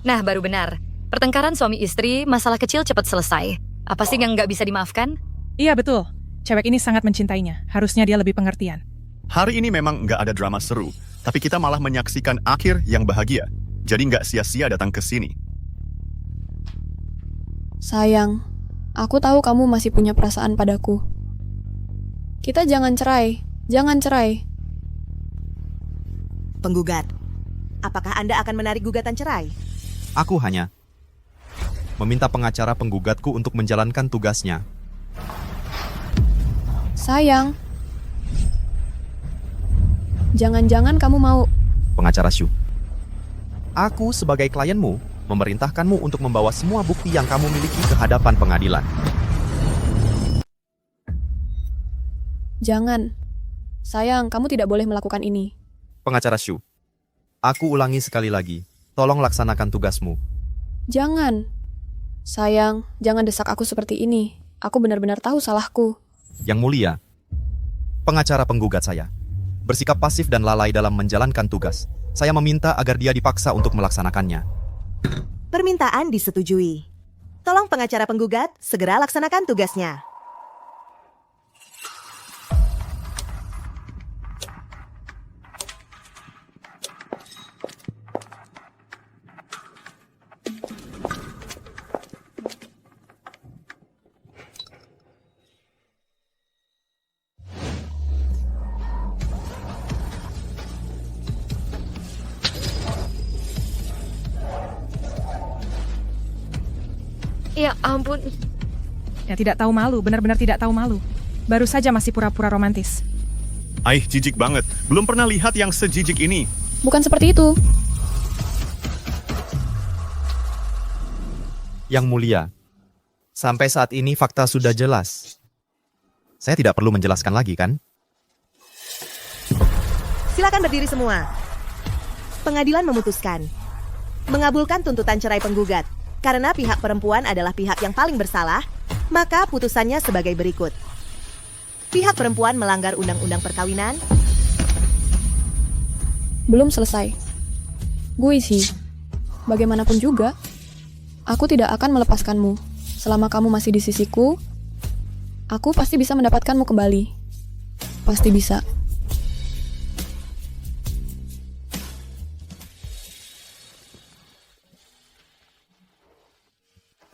Nah, baru benar. Pertengkaran suami istri, masalah kecil cepat selesai. Apa sih yang nggak bisa dimaafkan? Iya, betul. Cewek ini sangat mencintainya. Harusnya dia lebih pengertian. Hari ini memang nggak ada drama seru, tapi kita malah menyaksikan akhir yang bahagia. Jadi nggak sia-sia datang ke sini. Sayang, aku tahu kamu masih punya perasaan padaku. Kita jangan cerai. Jangan cerai. Penggugat, apakah Anda akan menarik gugatan cerai? Aku hanya meminta pengacara penggugatku untuk menjalankan tugasnya. Sayang. Jangan-jangan kamu mau... Pengacara Shu. Aku sebagai klienmu memerintahkanmu untuk membawa semua bukti yang kamu miliki ke hadapan pengadilan. Jangan. Sayang, kamu tidak boleh melakukan ini. Pengacara Shu. Aku ulangi sekali lagi. Tolong laksanakan tugasmu. Jangan. Sayang, jangan desak aku seperti ini. Aku benar-benar tahu salahku. Yang mulia, pengacara penggugat saya bersikap pasif dan lalai dalam menjalankan tugas. Saya meminta agar dia dipaksa untuk melaksanakannya. Permintaan disetujui. Tolong pengacara penggugat segera laksanakan tugasnya. Ya ampun. Ya tidak tahu malu, benar-benar tidak tahu malu. Baru saja masih pura-pura romantis. Jijik banget. Belum pernah lihat yang sejijik ini. Bukan seperti itu. Yang mulia, sampai saat ini fakta sudah jelas. Saya tidak perlu menjelaskan lagi, kan? Silakan berdiri semua. Pengadilan memutuskan mengabulkan tuntutan cerai penggugat. Karena pihak perempuan adalah pihak yang paling bersalah, maka putusannya sebagai berikut. Pihak perempuan melanggar undang-undang perkawinan. Belum selesai. Guizi, bagaimanapun juga, aku tidak akan melepaskanmu. Selama kamu masih di sisiku, aku pasti bisa mendapatkanmu kembali. Pasti bisa.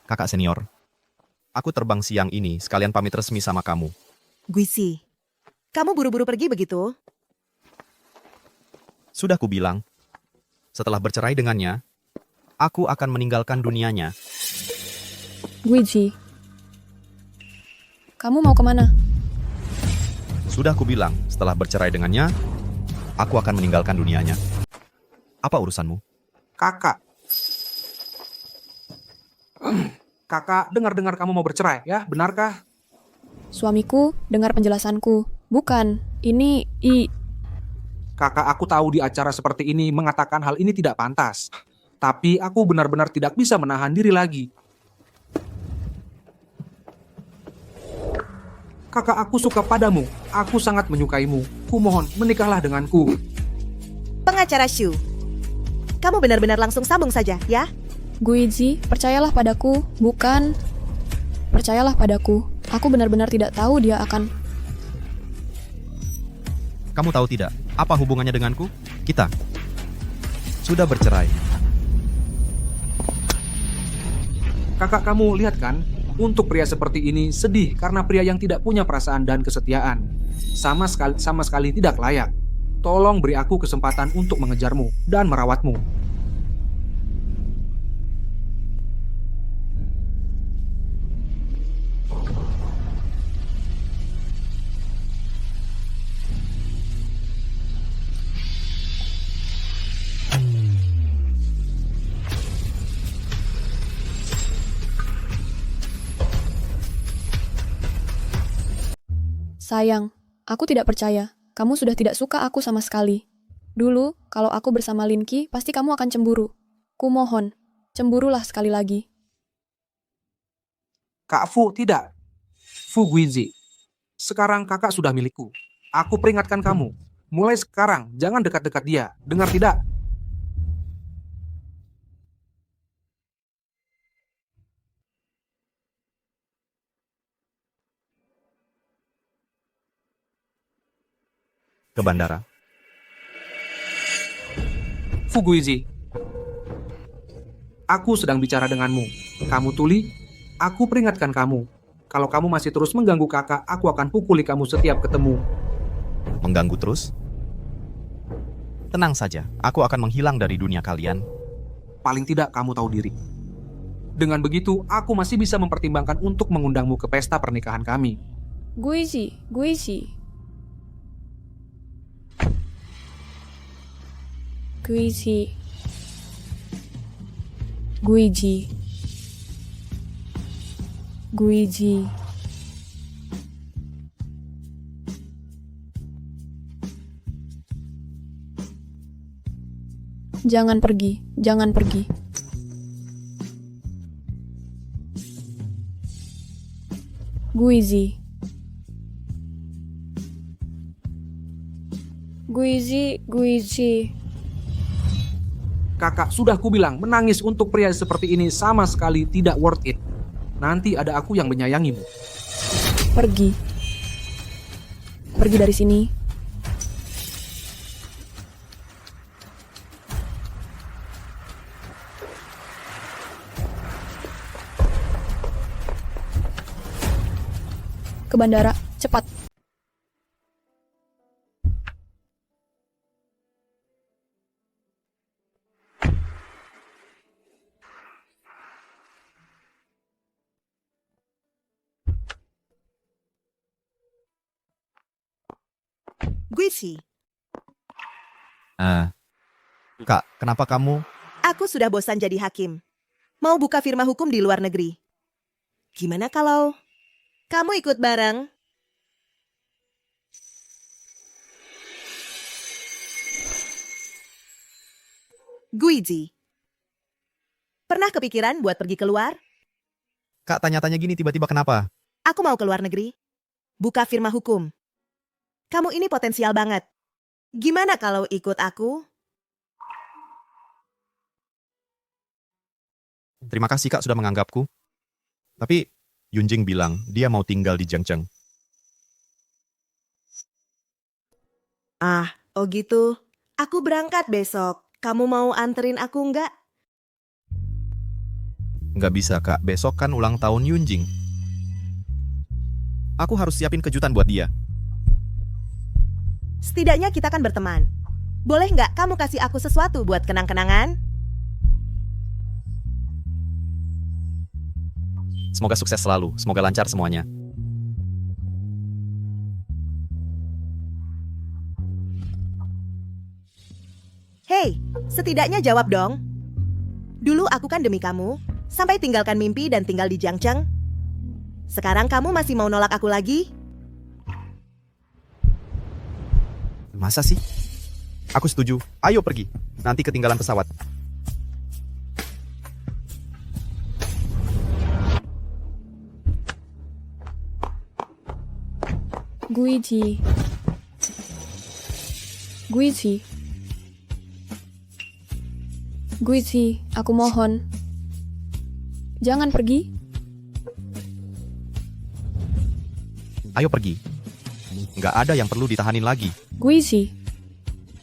Kakak senior, aku terbang siang ini sekalian pamit resmi sama kamu. Guizi, kamu buru-buru pergi begitu? Sudah kubilang, setelah bercerai dengannya, aku akan meninggalkan dunianya. Guizi, kamu mau kemana? Sudah kubilang, setelah bercerai dengannya, aku akan meninggalkan dunianya. Apa urusanmu? Kakak. Kakak, dengar-dengar kamu mau bercerai, ya? Benarkah? Suamiku, dengar penjelasanku. Bukan, ini Kakak, aku tahu di acara seperti ini mengatakan hal ini tidak pantas. Tapi aku benar-benar tidak bisa menahan diri lagi. Kakak, aku suka padamu. Aku sangat menyukaimu. Kumohon, menikahlah denganku. Pengacara Shu, kamu benar-benar langsung sambung saja, ya? Guizi, percayalah padaku. Bukan. Percayalah padaku. Aku benar-benar tidak tahu dia akan... Kamu tahu tidak, apa hubungannya denganku? Kita sudah bercerai. Kakak, kamu lihat kan? Untuk pria seperti ini sedih karena pria yang tidak punya perasaan dan kesetiaan. Sama sekali tidak layak. Tolong beri aku kesempatan untuk mengejarmu dan merawatmu. Sayang, aku tidak percaya. Kamu sudah tidak suka aku sama sekali. Dulu, kalau aku bersama Linky, pasti kamu akan cemburu. Kumohon, cemburulah sekali lagi. Kak Fu, tidak. Fu Guizi. Sekarang kakak sudah milikku. Aku peringatkan kamu. Mulai sekarang, jangan dekat-dekat dia. Dengar tidak? Ke bandara. Fuguizi, aku sedang bicara denganmu. Kamu tuli, aku peringatkan kamu. Kalau kamu masih terus mengganggu kakak, aku akan pukuli kamu setiap ketemu. Mengganggu terus? Tenang saja, aku akan menghilang dari dunia kalian. Paling tidak kamu tahu diri. Dengan begitu, aku masih bisa mempertimbangkan untuk mengundangmu ke pesta pernikahan kami. Guizi, Guizi. Guizi. Guizi. Guizi. Jangan pergi, jangan pergi. Guizi. Guizi, Guizi. Kakak, sudah kubilang, menangis untuk pria seperti ini sama sekali tidak worth it. Nanti ada aku yang menyayangimu. Pergi. Pergi dari sini. Ke bandara, cepat. Guizi, Kak, kenapa kamu? aku sudah bosan jadi hakim. Mau buka firma hukum di luar negeri. Gimana kalau kamu ikut bareng? Guizi, pernah kepikiran buat pergi keluar? Kak tanya-tanya gini tiba-tiba kenapa? Aku mau keluar negeri. Buka firma hukum. Kamu ini potensial banget. Gimana kalau ikut aku? Terima kasih Kak sudah menganggapku. Tapi Yunjing bilang dia mau tinggal di Zhengzheng. Ah, oh gitu. Aku berangkat besok. Kamu mau anterin aku nggak? Nggak bisa Kak, besok kan ulang tahun Yunjing. Aku harus siapin kejutan buat dia. Setidaknya kita kan berteman. Boleh nggak kamu kasih aku sesuatu buat kenang-kenangan? Semoga sukses selalu, semoga lancar semuanya. Hei, setidaknya jawab dong. Dulu aku kan demi kamu, sampai tinggalkan mimpi dan tinggal di Zhangcheng. Sekarang kamu masih mau nolak aku lagi? Masa sih? Aku setuju, ayo pergi. Nanti ketinggalan pesawat. Guizi. Guizi. Guizi, aku mohon. Jangan pergi. Ayo pergi. Nggak ada yang perlu ditahanin lagi. Guizi.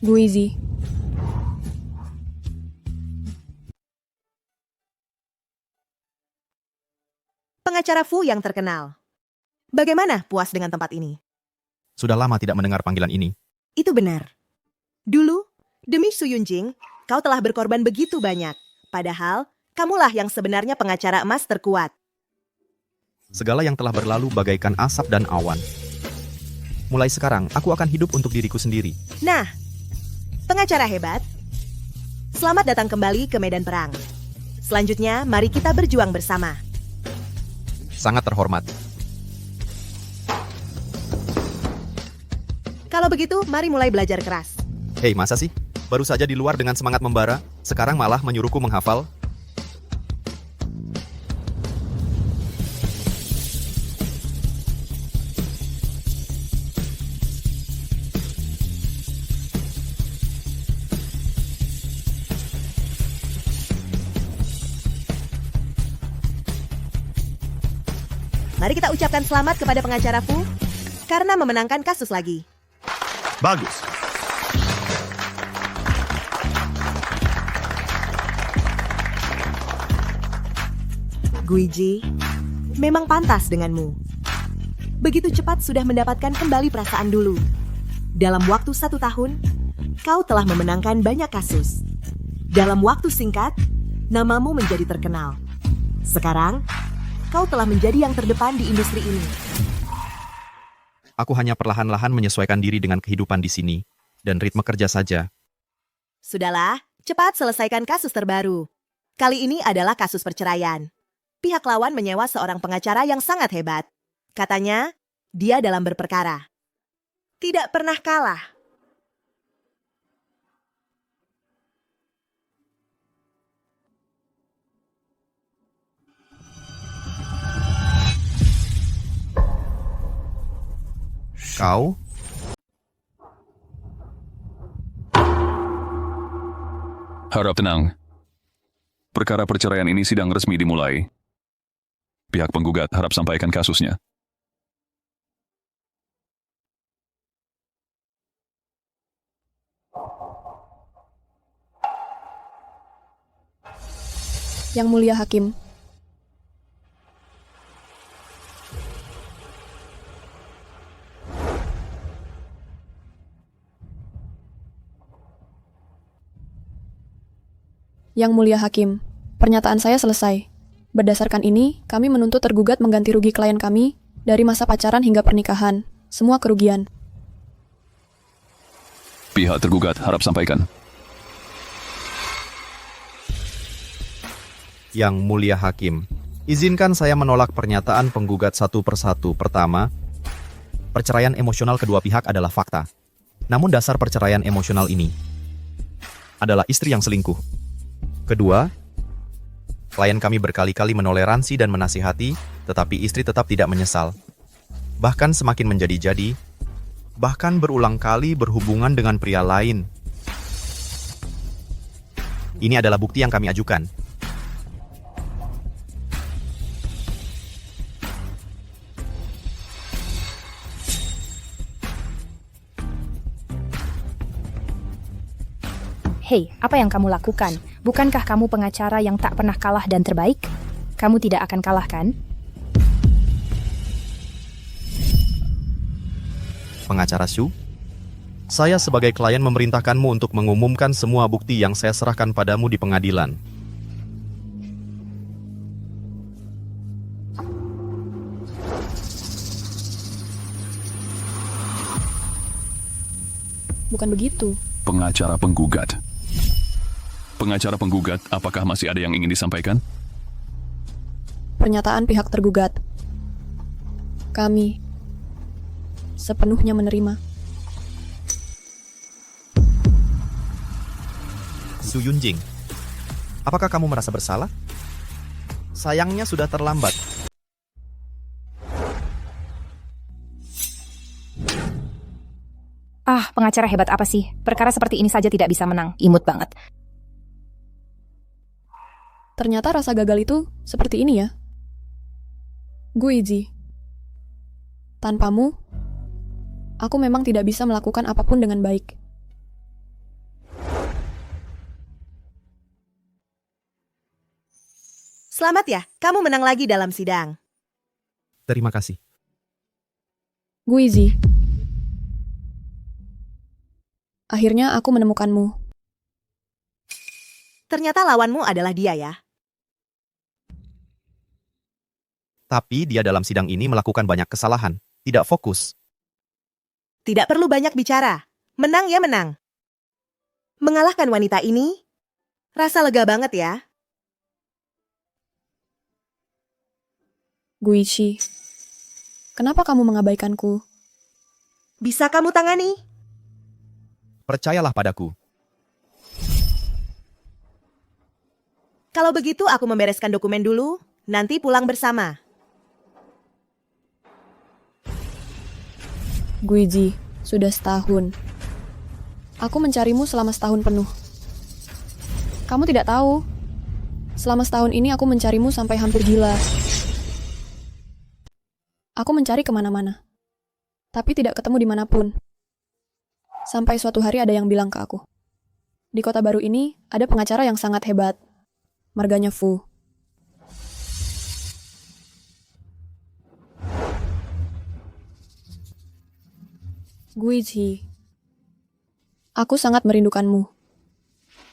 Guizi. Pengacara Fu yang terkenal. Bagaimana puas dengan tempat ini? Sudah lama tidak mendengar panggilan ini. Itu benar. Dulu, demi Su Yunjing, kau telah berkorban begitu banyak. Padahal, kamulah yang sebenarnya pengacara emas terkuat. Segala yang telah berlalu bagaikan asap dan awan. Mulai sekarang, aku akan hidup untuk diriku sendiri. Nah, pengacara hebat, selamat datang kembali ke medan perang. Selanjutnya, mari kita berjuang bersama. Sangat terhormat. Kalau begitu, mari mulai belajar keras. Hei, masa sih? Baru saja di luar dengan semangat membara, sekarang malah menyuruhku menghafal. Mari kita ucapkan selamat kepada pengacara Fu karena memenangkan kasus lagi. Bagus. Guiji, memang pantas denganmu. Begitu cepat sudah mendapatkan kembali perasaan dulu. Dalam waktu 1 tahun, kau telah memenangkan banyak kasus. Dalam waktu singkat, namamu menjadi terkenal. Sekarang, kau telah menjadi yang terdepan di industri ini. Aku hanya perlahan-lahan menyesuaikan diri dengan kehidupan di sini dan ritme kerja saja. Sudahlah, cepat selesaikan kasus terbaru. Kali ini adalah kasus perceraian. Pihak lawan menyewa seorang pengacara yang sangat hebat. Katanya, dia dalam berperkara tidak pernah kalah. Kau? Harap tenang. Perkara perceraian ini sidang resmi dimulai. Pihak penggugat harap sampaikan kasusnya. Yang Mulia Hakim. Yang Mulia Hakim, pernyataan saya selesai. Berdasarkan ini, kami menuntut tergugat mengganti rugi klien kami dari masa pacaran hingga pernikahan. Semua kerugian. Pihak tergugat harap sampaikan. Yang Mulia Hakim, izinkan saya menolak pernyataan penggugat satu persatu. Pertama, perceraian emosional kedua pihak adalah fakta. Namun dasar perceraian emosional ini adalah istri yang selingkuh. Kedua, klien kami berkali-kali menoleransi dan menasihati, tetapi istri tetap tidak menyesal. Bahkan semakin menjadi-jadi, bahkan berulang kali berhubungan dengan pria lain. Ini adalah bukti yang kami ajukan. Hei, apa yang kamu lakukan? Bukankah kamu pengacara yang tak pernah kalah dan terbaik? Kamu tidak akan kalah, kan? Pengacara Shu, saya sebagai klien memerintahkanmu untuk mengumumkan semua bukti yang saya serahkan padamu di pengadilan. Bukan begitu. Pengacara penggugat. Pengacara penggugat, apakah masih ada yang ingin disampaikan? Pernyataan pihak tergugat. Kami sepenuhnya menerima. Su Yunjing, apakah kamu merasa bersalah? Sayangnya sudah terlambat. Ah, pengacara hebat apa sih? Perkara seperti ini saja tidak bisa menang. Imut banget. Ternyata rasa gagal itu seperti ini ya. Guiji, tanpamu, aku memang tidak bisa melakukan apapun dengan baik. Selamat ya, kamu menang lagi dalam sidang. Terima kasih. Guiji, akhirnya aku menemukanmu. Ternyata lawanmu adalah dia ya. Tapi dia dalam sidang ini melakukan banyak kesalahan, tidak fokus. Tidak perlu banyak bicara. Menang ya menang. Mengalahkan wanita ini, rasa lega banget ya. Guichi, kenapa kamu mengabaikanku? Bisa kamu tangani? Percayalah padaku. Kalau begitu aku membereskan dokumen dulu, nanti pulang bersama. Guiji, sudah setahun. Aku mencarimu selama setahun penuh. Kamu tidak tahu, selama setahun ini aku mencarimu sampai hampir gila. Aku mencari kemana-mana, tapi tidak ketemu dimanapun. Sampai suatu hari ada yang bilang ke aku, di kota baru ini ada pengacara yang sangat hebat. Marganya Fu. Guiji, aku sangat merindukanmu.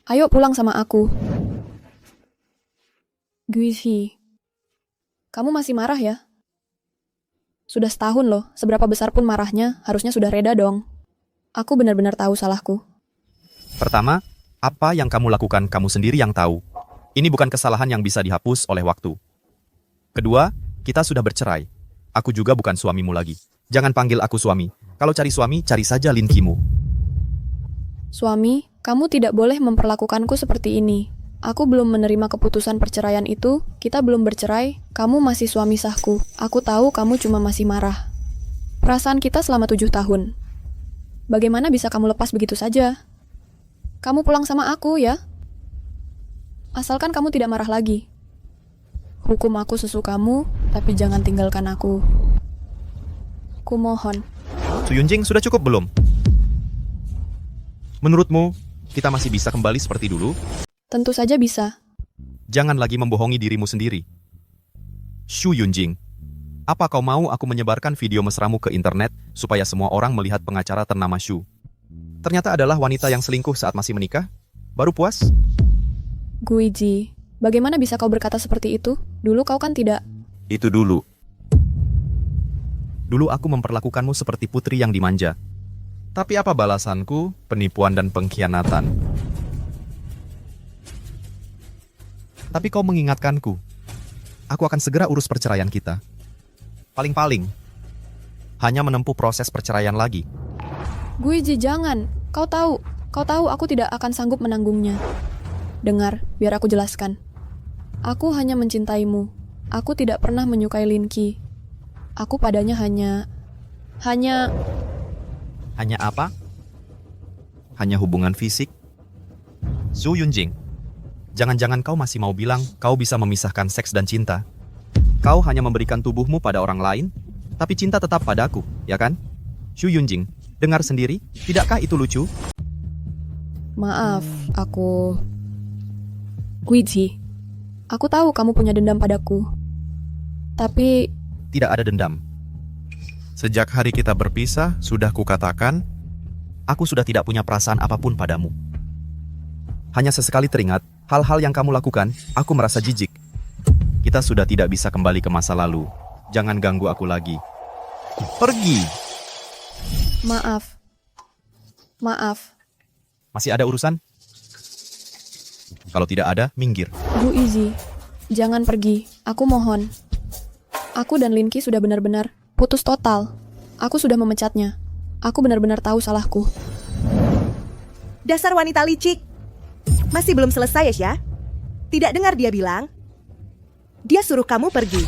Ayo pulang sama aku. Guiji, kamu masih marah ya? Sudah setahun loh, seberapa besar pun marahnya, harusnya sudah reda dong. Aku benar-benar tahu salahku. Pertama, apa yang kamu lakukan kamu sendiri yang tahu. Ini bukan kesalahan yang bisa dihapus oleh waktu. Kedua, kita sudah bercerai. Aku juga bukan suamimu lagi. Jangan panggil aku suami. Kalau cari suami, cari saja Linkimu. Suami, kamu tidak boleh memperlakukanku seperti ini. Aku belum menerima keputusan perceraian itu, kita belum bercerai, kamu masih suami sahku. Aku tahu kamu cuma masih marah. Perasaan kita selama 7 tahun. Bagaimana bisa kamu lepas begitu saja? Kamu pulang sama aku ya? Asalkan kamu tidak marah lagi. Hukum aku sesukamu, tapi jangan tinggalkan aku. Kumohon. Su Yunjing, sudah cukup belum? Menurutmu, kita masih bisa kembali seperti dulu? Tentu saja bisa. Jangan lagi membohongi dirimu sendiri. Su Yunjing, apa kau mau aku menyebarkan video mesramu ke internet supaya semua orang melihat pengacara ternama Shu? Ternyata adalah wanita yang selingkuh saat masih menikah? Baru puas? Guiji, bagaimana bisa kau berkata seperti itu? Dulu kau kan tidak. Itu dulu. Dulu aku memperlakukanmu seperti putri yang dimanja. Tapi apa balasanku? Penipuan dan pengkhianatan. Tapi kau mengingatkanku. Aku akan segera urus perceraian kita. Paling-paling, hanya menempuh proses perceraian lagi. Guiji, jangan. Kau tahu aku tidak akan sanggup menanggungnya. Dengar, biar aku jelaskan. Aku hanya mencintaimu. Aku tidak pernah menyukai Linki. Aku padanya hanya... Hanya apa? Hanya hubungan fisik? Su Yunjing, jangan-jangan kau masih mau bilang kau bisa memisahkan seks dan cinta. Kau hanya memberikan tubuhmu pada orang lain, tapi cinta tetap padaku, ya kan? Su Yunjing, dengar sendiri, tidakkah itu lucu? Maaf, aku... Guiji, aku tahu kamu punya dendam padaku. Tapi... Tidak ada dendam. Sejak hari kita berpisah, sudah kukatakan, aku sudah tidak punya perasaan apapun padamu. Hanya sesekali teringat, hal-hal yang kamu lakukan, aku merasa jijik. Kita sudah tidak bisa kembali ke masa lalu. Jangan ganggu aku lagi. Pergi! Maaf. Masih ada urusan? Kalau tidak ada, minggir. Guiji, jangan pergi. Aku mohon. Aku dan Linki sudah benar-benar putus total. Aku sudah memecatnya. Aku benar-benar tahu salahku. Dasar wanita licik. Masih belum selesai ya? Tidak dengar dia bilang? Dia suruh kamu pergi.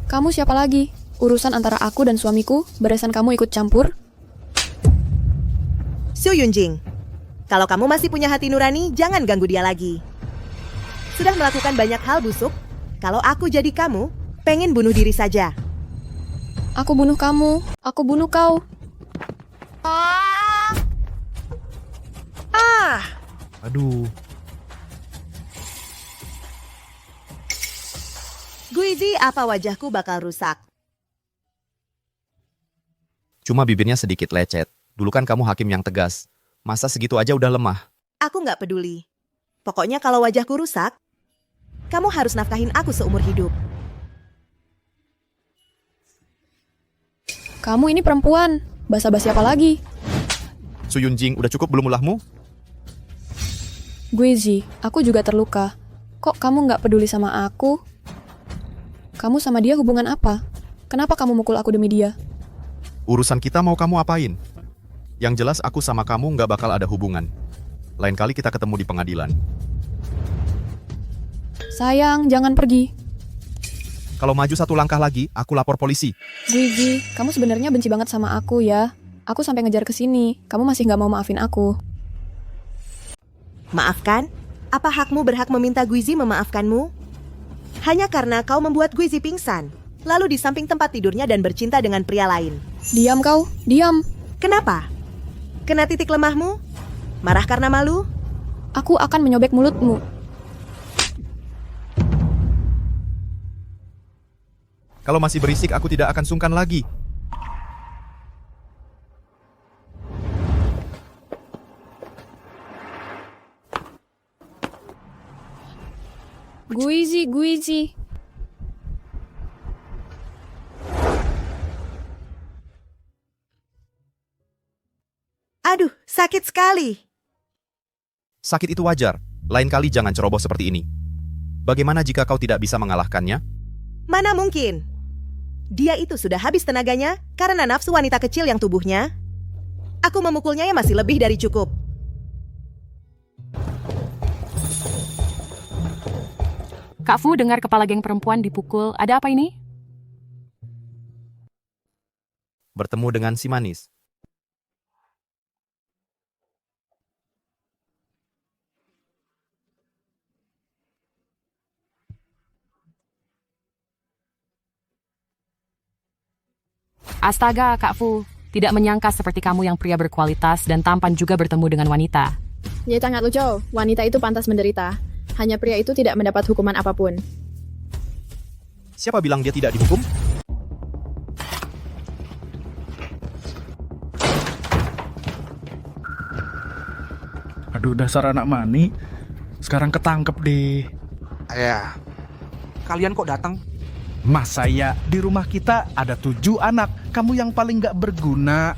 Kamu siapa lagi? Urusan antara aku dan suamiku, beresan kamu ikut campur? Su Yunjing, kalau kamu masih punya hati nurani, jangan ganggu dia lagi. Sudah melakukan banyak hal busuk, kalau aku jadi kamu, pengen bunuh diri saja. Aku bunuh kamu. Aku bunuh kau. Aduh. Guiji, apa wajahku bakal rusak? Cuma bibirnya sedikit lecet. Dulu kan kamu hakim yang tegas. Masa segitu aja udah lemah? Aku nggak peduli. Pokoknya kalau wajahku rusak, kamu harus nafkahin aku seumur hidup. Kamu ini perempuan. Basa-basi apa lagi? Su Yunjing, udah cukup belum ulahmu? Guiji, aku juga terluka. Kok kamu nggak peduli sama aku? Kamu sama dia hubungan apa? Kenapa kamu mukul aku demi dia? Urusan kita mau kamu apain? Yang jelas aku sama kamu nggak bakal ada hubungan. Lain kali kita ketemu di pengadilan. Sayang, jangan pergi. Kalau maju satu langkah lagi, aku lapor polisi. Guiji, kamu sebenarnya benci banget sama aku ya. Aku sampai ngejar ke sini. Kamu masih nggak mau maafin aku. Maafkan? Apa hakmu berhak meminta Guiji memaafkanmu? Hanya karena kau membuat Guizi pingsan, lalu di samping tempat tidurnya dan bercinta dengan pria lain. Diam kau, diam. Kenapa? Kena titik lemahmu? Marah karena malu? Aku akan menyobek mulutmu. Kalau masih berisik, aku tidak akan sungkan lagi. Guizi, Guizi. Aduh, sakit sekali. Sakit itu wajar. Lain kali jangan ceroboh seperti ini. Bagaimana jika kau tidak bisa mengalahkannya? Mana mungkin? Dia itu sudah habis tenaganya karena nafsu wanita kecil yang tubuhnya. Aku memukulnya ya masih lebih dari cukup. Kak Fu dengar kepala geng perempuan dipukul. Ada apa ini? Bertemu dengan si manis. Astaga, Kak Fu. Tidak menyangka seperti kamu yang pria berkualitas dan tampan juga bertemu dengan wanita. Ya sangat lucu, wanita itu pantas menderita. Hanya pria itu tidak mendapat hukuman apapun. Siapa bilang dia tidak dihukum? Aduh, dasar anak mani. Sekarang ketangkep deh. Ya, kalian kok datang? Mas saya, di rumah kita ada 7 anak. Kamu yang paling gak berguna.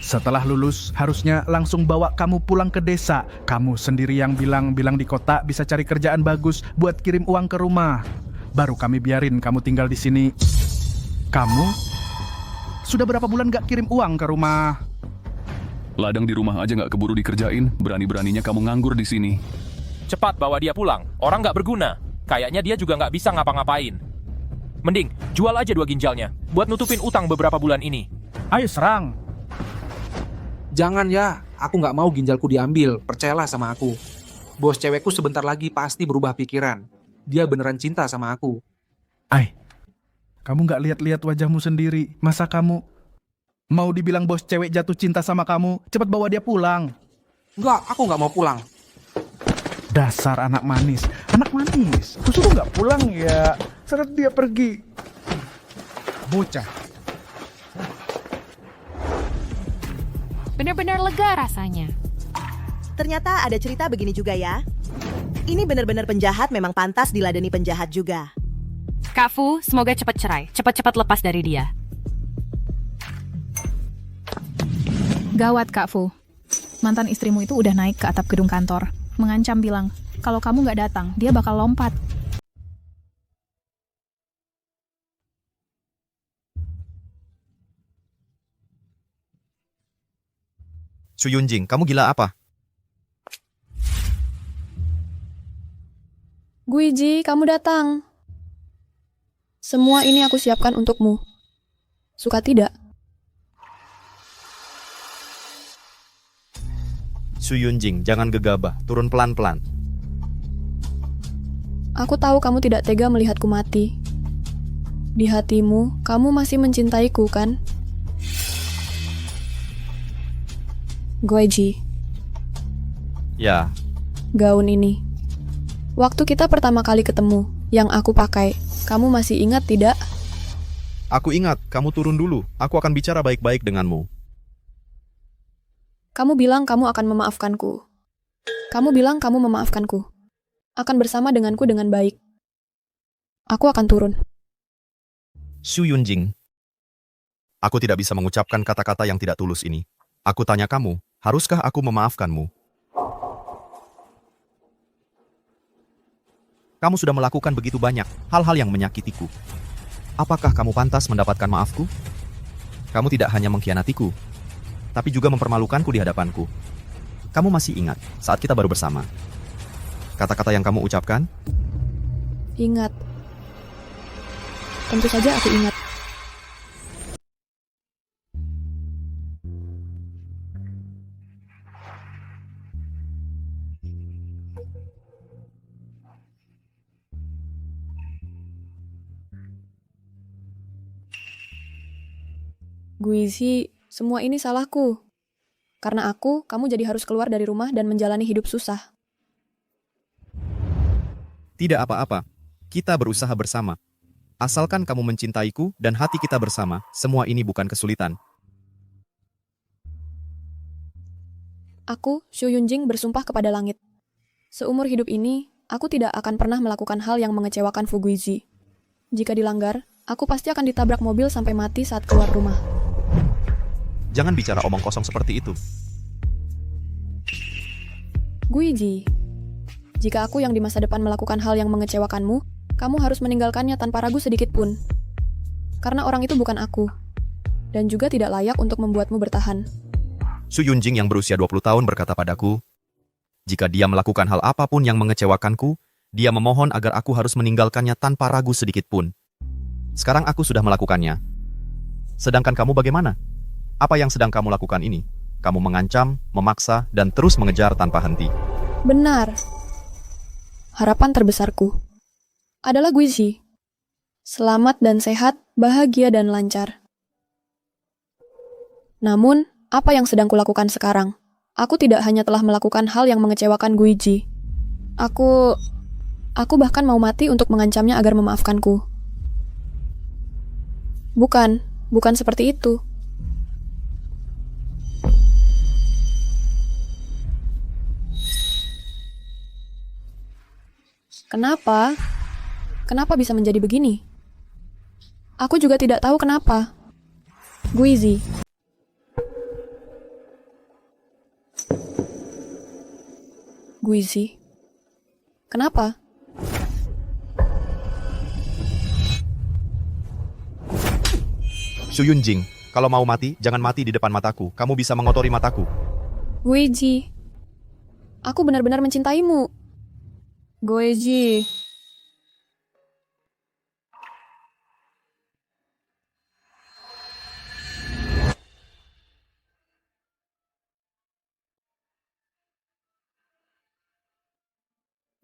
Setelah lulus, harusnya langsung bawa kamu pulang ke desa. Kamu sendiri yang bilang di kota bisa cari kerjaan bagus buat kirim uang ke rumah. Baru kami biarin kamu tinggal di sini. Kamu sudah berapa bulan gak kirim uang ke rumah? Ladang di rumah aja nggak keburu dikerjain, berani-beraninya kamu nganggur di sini. Cepat bawa dia pulang. Orang nggak berguna. Kayaknya dia juga nggak bisa ngapa-ngapain. Mending jual aja 2 ginjalnya buat nutupin utang beberapa bulan ini. Ayo serang. Jangan ya, aku nggak mau ginjalku diambil, percayalah sama aku. Bos cewekku sebentar lagi pasti berubah pikiran. Dia beneran cinta sama aku. Kamu gak lihat-lihat wajahmu sendiri. Masa kamu mau dibilang bos cewek jatuh cinta sama kamu? Cepat bawa dia pulang. Enggak, aku nggak mau pulang. Dasar anak manis. Anak manis. Aku suruh gak pulang ya. Seret dia pergi. Bocah. Benar-benar lega rasanya. Ternyata ada cerita begini juga ya. Ini benar-benar penjahat memang pantas diladeni penjahat juga. Kak Fu, semoga cepat cerai. Cepat-cepat lepas dari dia. Gawat, Kak Fu. Mantan istrimu itu udah naik ke atap gedung kantor. Mengancam bilang, kalau kamu gak datang, dia bakal lompat. Su Yunjing, kamu gila apa? Guiji, kamu datang. Semua ini aku siapkan untukmu. Suka tidak? Su Yunjing, jangan gegabah, turun pelan-pelan. Aku tahu kamu tidak tega melihatku mati. Di hatimu, kamu masih mencintaiku, kan? Guiji, Ya, gaun ini. Waktu kita pertama kali ketemu, yang aku pakai, kamu masih ingat tidak? aku ingat, kamu turun dulu. Aku akan bicara baik-baik denganmu. Kamu bilang kamu akan memaafkanku. Kamu bilang kamu memaafkanku. Akan bersama denganku dengan baik. Aku akan turun. Su Yunjing, aku tidak bisa mengucapkan kata-kata yang tidak tulus ini. Aku tanya kamu, haruskah aku memaafkanmu? Kamu sudah melakukan begitu banyak hal-hal yang menyakitiku. Apakah kamu pantas mendapatkan maafku? Kamu tidak hanya mengkhianatiku, tapi juga mempermalukanku di hadapanku. Kamu masih ingat saat kita baru bersama? Kata-kata yang kamu ucapkan? Ingat. Tentu saja aku ingat. Guizi, semua ini salahku. Karena aku, kamu jadi harus keluar dari rumah dan menjalani hidup susah. Tidak apa-apa. Kita berusaha bersama. Asalkan kamu mencintaiku dan hati kita bersama, semua ini bukan kesulitan. Aku, Xu Yunjing, bersumpah kepada langit. Seumur hidup ini, aku tidak akan pernah melakukan hal yang mengecewakan Fu Guizi. Jika dilanggar, aku pasti akan ditabrak mobil sampai mati saat keluar rumah. Jangan bicara omong kosong seperti itu. Guizi, jika aku yang di masa depan melakukan hal yang mengecewakanmu, kamu harus meninggalkannya tanpa ragu sedikit pun. Karena orang itu bukan aku. Dan juga tidak layak untuk membuatmu bertahan. Xu Yunjing yang berusia 20 tahun berkata padaku, jika dia melakukan hal apapun yang mengecewakanku, dia memohon agar aku harus meninggalkannya tanpa ragu sedikit pun. Sekarang aku sudah melakukannya. Sedangkan kamu bagaimana? Apa yang sedang kamu lakukan ini? Kamu mengancam, memaksa, dan terus mengejar tanpa henti. Benar. Harapan terbesarku adalah Guizi. Selamat dan sehat, bahagia dan lancar. Namun, apa yang sedang kulakukan sekarang? Aku tidak hanya telah melakukan hal yang mengecewakan Guizi. Aku bahkan mau mati untuk mengancamnya agar memaafkanku. Bukan seperti itu. Kenapa? Kenapa bisa menjadi begini? Aku juga tidak tahu kenapa. Guizi. Guizi. Kenapa? Xu Yunjing, kalau mau mati, jangan mati di depan mataku. Kamu bisa mengotori mataku. Guizi. Aku benar-benar mencintaimu. Guizi.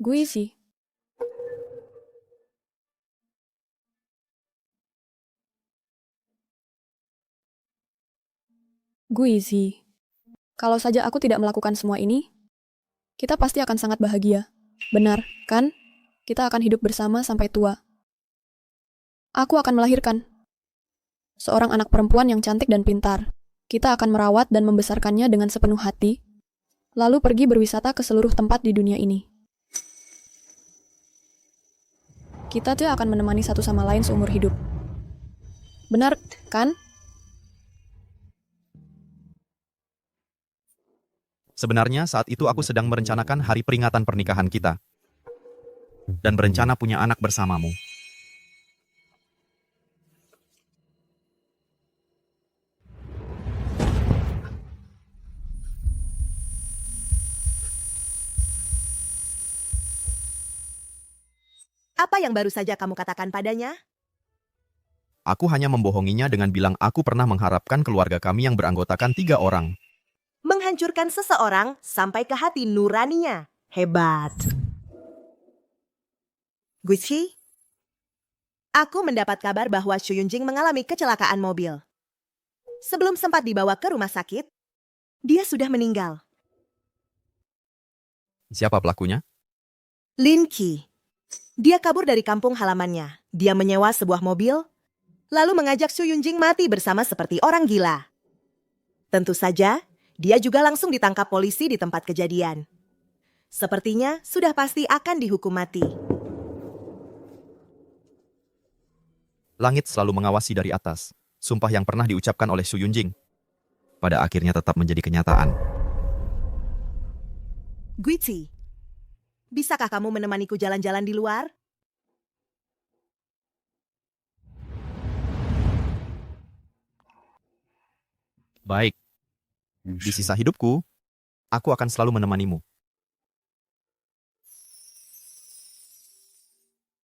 Guizi. Guizi. Kalau saja aku tidak melakukan semua ini, kita pasti akan sangat bahagia. Benar, kan? Kita akan hidup bersama sampai tua. Aku akan melahirkan seorang anak perempuan yang cantik dan pintar. Kita akan merawat dan membesarkannya dengan sepenuh hati, lalu pergi berwisata ke seluruh tempat di dunia ini. Kita tuh akan menemani satu sama lain seumur hidup. Benar, kan? Sebenarnya saat itu aku sedang merencanakan hari peringatan pernikahan kita. Dan berencana punya anak bersamamu. Apa yang baru saja kamu katakan padanya? Aku hanya membohonginya dengan bilang aku pernah mengharapkan keluarga kami yang beranggotakan 3 orang. Menghancurkan seseorang sampai ke hati nuraninya. Hebat. Guizi, aku mendapat kabar bahwa Xu Yunjing mengalami kecelakaan mobil. Sebelum sempat dibawa ke rumah sakit, dia sudah meninggal. Siapa pelakunya? Lin Qi. Dia kabur dari kampung halamannya. Dia menyewa sebuah mobil, lalu mengajak Xu Yunjing mati bersama seperti orang gila. Tentu saja, dia juga langsung ditangkap polisi di tempat kejadian. Sepertinya sudah pasti akan dihukum mati. Langit selalu mengawasi dari atas. Sumpah yang pernah diucapkan oleh Xu Yunjing pada akhirnya tetap menjadi kenyataan. Guizi, bisakah kamu menemaniku jalan-jalan di luar? Baik. Di sisa hidupku, aku akan selalu menemanimu.